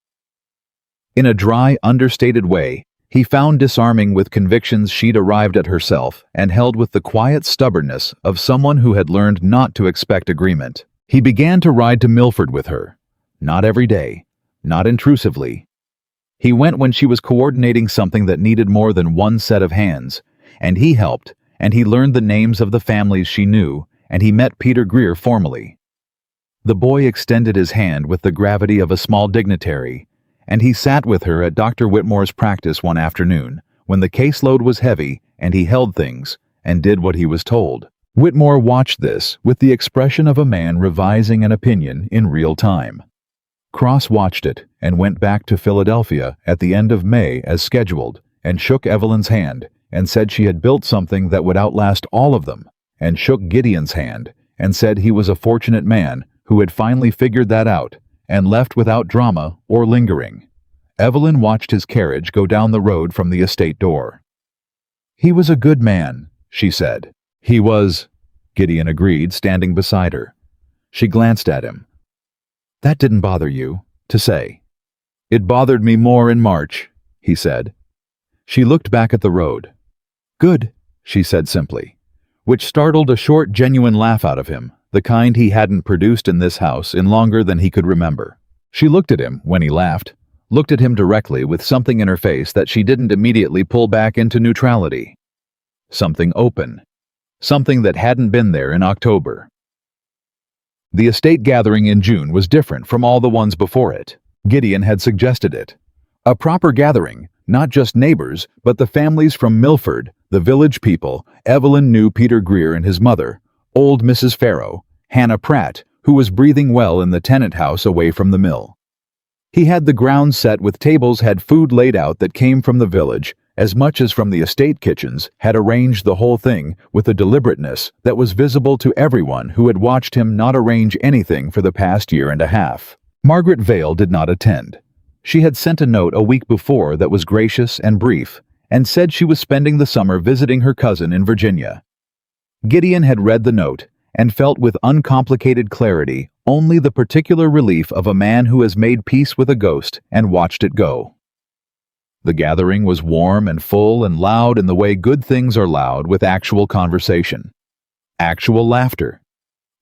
In a dry, understated way, he found disarming with convictions she'd arrived at herself and held with the quiet stubbornness of someone who had learned not to expect agreement. He began to ride to Milford with her. Not every day, not intrusively. He went when she was coordinating something that needed more than one set of hands, and he helped, and he learned the names of the families she knew, and he met Peter Greer formally. The boy extended his hand with the gravity of a small dignitary, and he sat with her at Dr. Whitmore's practice one afternoon, when the caseload was heavy, and he held things, and did what he was told. Whitmore watched this with the expression of a man revising an opinion in real time. Cross watched it and went back to Philadelphia at the end of May as scheduled, and shook Evelyn's hand, and said she had built something that would outlast all of them, and shook Gideon's hand, and said he was a fortunate man who had finally figured that out, and left without drama or lingering. Evelyn watched his carriage go down the road from the estate door. "He was a good man," she said. "He was," Gideon agreed, standing beside her. She glanced at him. "That didn't bother you, to say." "It bothered me more in March," he said. She looked back at the road. "Good," she said simply, which startled a short, genuine laugh out of him, the kind he hadn't produced in this house in longer than he could remember. She looked at him when he laughed, looked at him directly with something in her face that she didn't immediately pull back into neutrality. Something open. Something that hadn't been there in October. The estate gathering in June was different from all the ones before it. Gideon had suggested it. A proper gathering, not just neighbors, but the families from Milford, the village people. Evelyn knew Peter Greer and his mother, old Mrs. Farrow, Hannah Pratt, who was breathing well in the tenant house away from the mill. He had the grounds set with tables, had food laid out that came from the village, as much as from the estate kitchens, had arranged the whole thing with a deliberateness that was visible to everyone who had watched him not arrange anything for the past year and a half. Margaret Vale did not attend. She had sent a note a week before that was gracious and brief, and said she was spending the summer visiting her cousin in Virginia. Gideon had read the note and felt with uncomplicated clarity only the particular relief of a man who has made peace with a ghost and watched it go. The gathering was warm and full and loud in the way good things are loud, with actual conversation, actual laughter,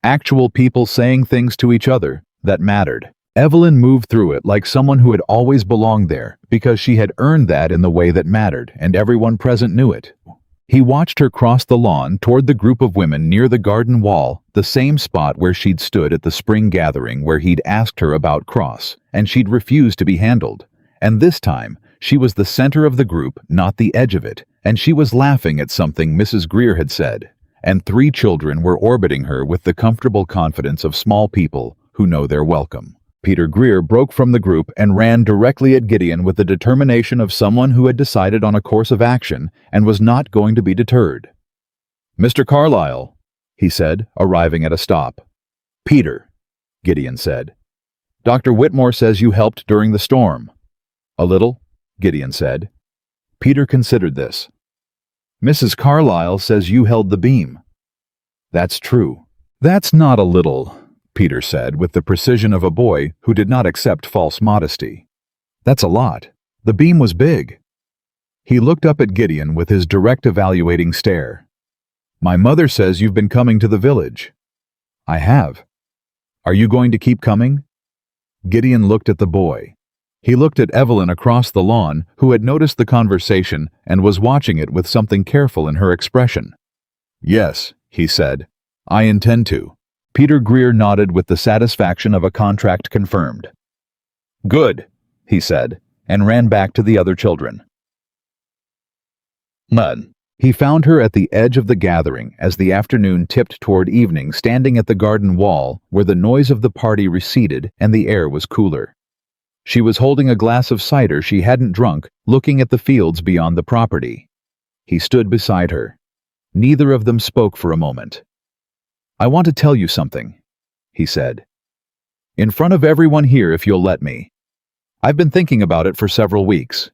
actual people saying things to each other that mattered. Evelyn moved through it like someone who had always belonged there, because she had earned that in the way that mattered, and everyone present knew it. He watched her cross the lawn toward the group of women near the garden wall, the same spot where she'd stood at the spring gathering where he'd asked her about Cross, and she'd refused to be handled. And this time, she was the center of the group, not the edge of it, and she was laughing at something Mrs. Greer had said, and 3 children were orbiting her with the comfortable confidence of small people who know they're welcome. Peter Greer broke from the group and ran directly at Gideon with the determination of someone who had decided on a course of action and was not going to be deterred. "Mr. Carlyle," he said, arriving at a stop. "Peter," Gideon said. "Dr. Whitmore says you helped during the storm." "A little," Gideon said. Peter considered this. "Mrs. Carlyle says you held the beam." "That's true." "That's not a little," Peter said with the precision of a boy who did not accept false modesty. "That's a lot. The beam was big." He looked up at Gideon with his direct evaluating stare. "My mother says you've been coming to the village." "I have." "Are you going to keep coming?" Gideon looked at the boy. He looked at Evelyn across the lawn, who had noticed the conversation and was watching it with something careful in her expression. "Yes," he said. "I intend to." Peter Greer nodded with the satisfaction of a contract confirmed. "Good," he said, and ran back to the other children. None. He found her at the edge of the gathering as the afternoon tipped toward evening, standing at the garden wall where the noise of the party receded and the air was cooler. She was holding a glass of cider she hadn't drunk, looking at the fields beyond the property. He stood beside her. Neither of them spoke for a moment. "I want to tell you something," he said. "In front of everyone here, if you'll let me. I've been thinking about it for several weeks."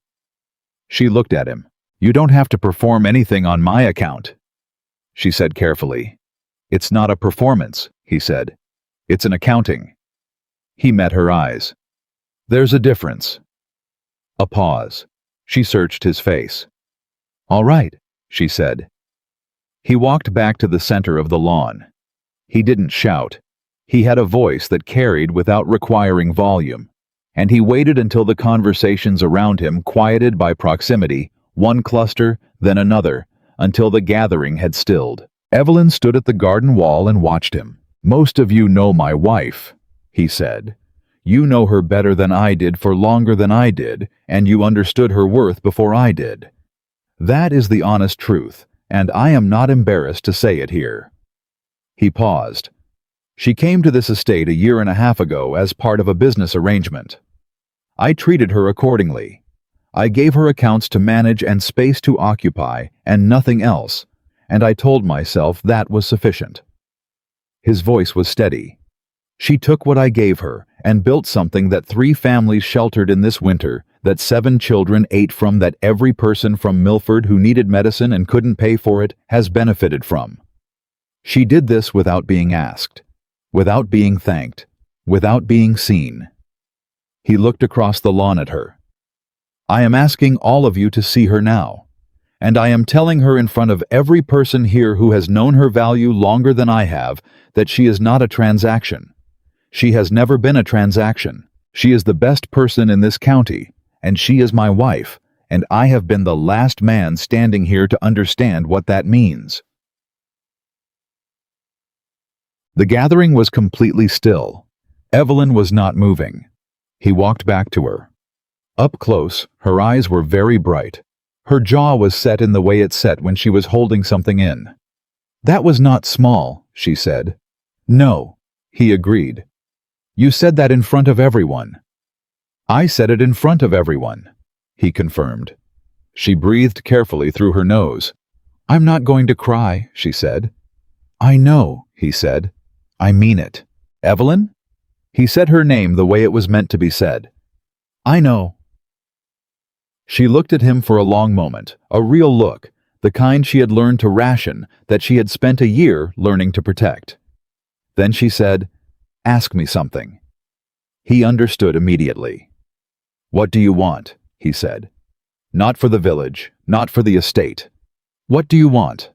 She looked at him. "You don't have to perform anything on my account," she said carefully. "It's not a performance," he said. "It's an accounting." He met her eyes. "There's a difference." A pause. She searched his face. "All right," she said. He walked back to the center of the lawn. He didn't shout. He had a voice that carried without requiring volume, and he waited until the conversations around him quieted by proximity, one cluster, then another, until the gathering had stilled. Evelyn stood at the garden wall and watched him. "Most of you know my wife," he said. "You know her better than I did for longer than I did, and you understood her worth before I did. That is the honest truth, and I am not embarrassed to say it here." He paused. "She came to this estate a year and a half ago as part of a business arrangement. I treated her accordingly. I gave her accounts to manage and space to occupy, and nothing else, and I told myself that was sufficient." His voice was steady. "She took what I gave her and built something that 3 families sheltered in this winter, that 7 children ate from, that every person from Milford who needed medicine and couldn't pay for it has benefited from. She did this without being asked. without being thanked, without being seen. He looked across the lawn at her. I am asking all of you to see her now, and I am telling her in front of every person here who has known her value longer than I have that she is not a transaction. She has never been a transaction. She is the best person in this county, and she is my wife, and I have been the last man standing here to understand what that means. The gathering was completely still. Evelyn was not moving. He walked back to her. Up close, her eyes were very bright. Her jaw was set in the way it set when she was holding something in. That was not small, she said. No, he agreed. You said that in front of everyone. I said it in front of everyone, he confirmed. She breathed carefully through her nose. I'm not going to cry, she said. I know, he said. I mean it. Evelyn? He said her name the way it was meant to be said. I know. She looked at him for a long moment, a real look, the kind she had learned to ration, that she had spent a year learning to protect. Then she said, Ask me something. He understood immediately. What do you want? He said. Not for the village, not for the estate. What do you want?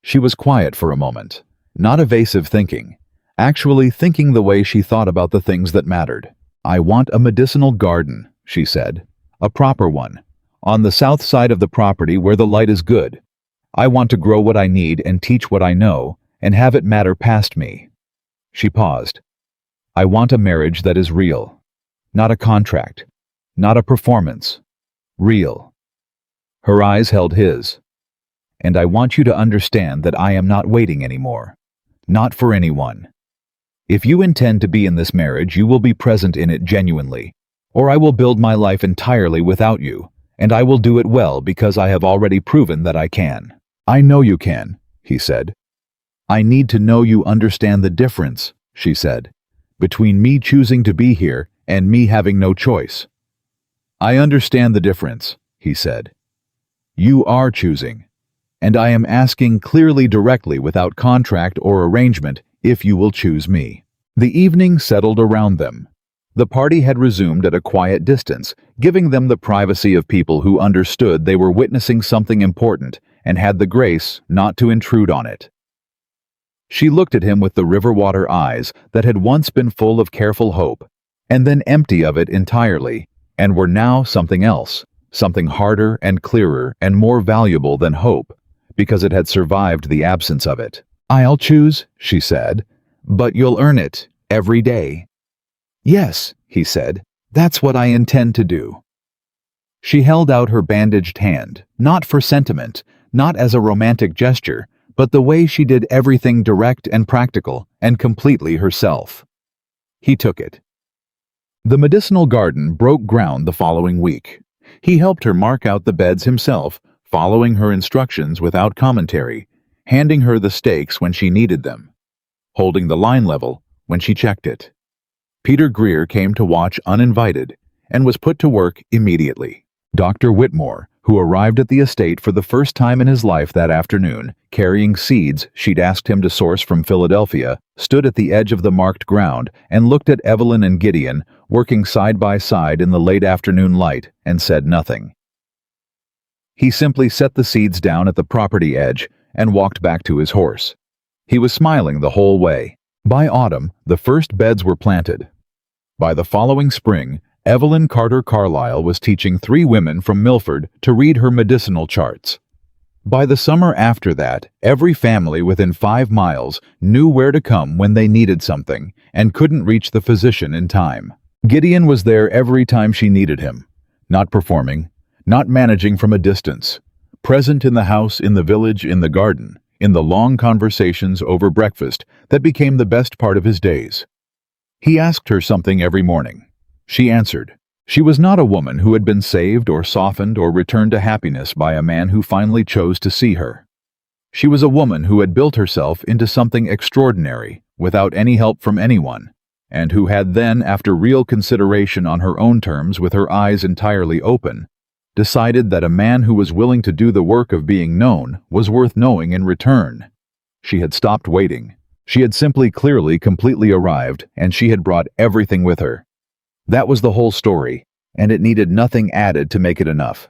She was quiet for a moment, not evasive thinking, actually thinking the way she thought about the things that mattered. I want a medicinal garden, she said. A proper one, on the south side of the property where the light is good. I want to grow what I need and teach what I know, and have it matter past me. She paused. I want a marriage that is real. Not a contract. Not a performance. Real. Her eyes held his. And I want you to understand that I am not waiting anymore. Not for anyone. If you intend to be in this marriage, you will be present in it genuinely. Or I will build my life entirely without you, and I will do it well because I have already proven that I can. I know you can, he said. I need to know you understand the difference, she said, between me choosing to be here and me having no choice. I understand the difference, he said. You are choosing, and I am asking clearly, directly, without contract or arrangement, if you will choose me. The evening settled around them. The party had resumed at a quiet distance, giving them the privacy of people who understood they were witnessing something important and had the grace not to intrude on it. She looked at him with the river water eyes that had once been full of careful hope, and then empty of it entirely, and were now something else, something harder and clearer and more valuable than hope, because it had survived the absence of it. I'll choose, she said, but you'll earn it every day. Yes, he said, that's what I intend to do. She held out her bandaged hand, not for sentiment, not as a romantic gesture, but the way she did everything direct and practical and completely herself. He took it. The medicinal garden broke ground the following week. He helped her mark out the beds himself, following her instructions without commentary, handing her the stakes when she needed them, holding the line level when she checked it. Peter Greer came to watch uninvited and was put to work immediately. Dr. Whitmore, who arrived at the estate for the first time in his life that afternoon, carrying seeds she'd asked him to source from Philadelphia, stood at the edge of the marked ground and looked at Evelyn and Gideon working side by side in the late afternoon light and said nothing. He simply set the seeds down at the property edge and walked back to his horse. He was smiling the whole way. By autumn, the first beds were planted. By the following spring, Evelyn Carter Carlyle was teaching 3 women from Milford to read her medicinal charts. By the summer after that, every family within 5 miles knew where to come when they needed something and couldn't reach the physician in time. Gideon was there every time she needed him, not performing, not managing from a distance, present in the house, in the village, in the garden, in the long conversations over breakfast that became the best part of his days. He asked her something every morning. She answered. She was not a woman who had been saved or softened or returned to happiness by a man who finally chose to see her. She was a woman who had built herself into something extraordinary without any help from anyone, and who had then, after real consideration on her own terms with her eyes entirely open, decided that a man who was willing to do the work of being known was worth knowing in return. She had stopped waiting. She had simply clearly completely arrived, and she had brought everything with her. That was the whole story, and it needed nothing added to make it enough.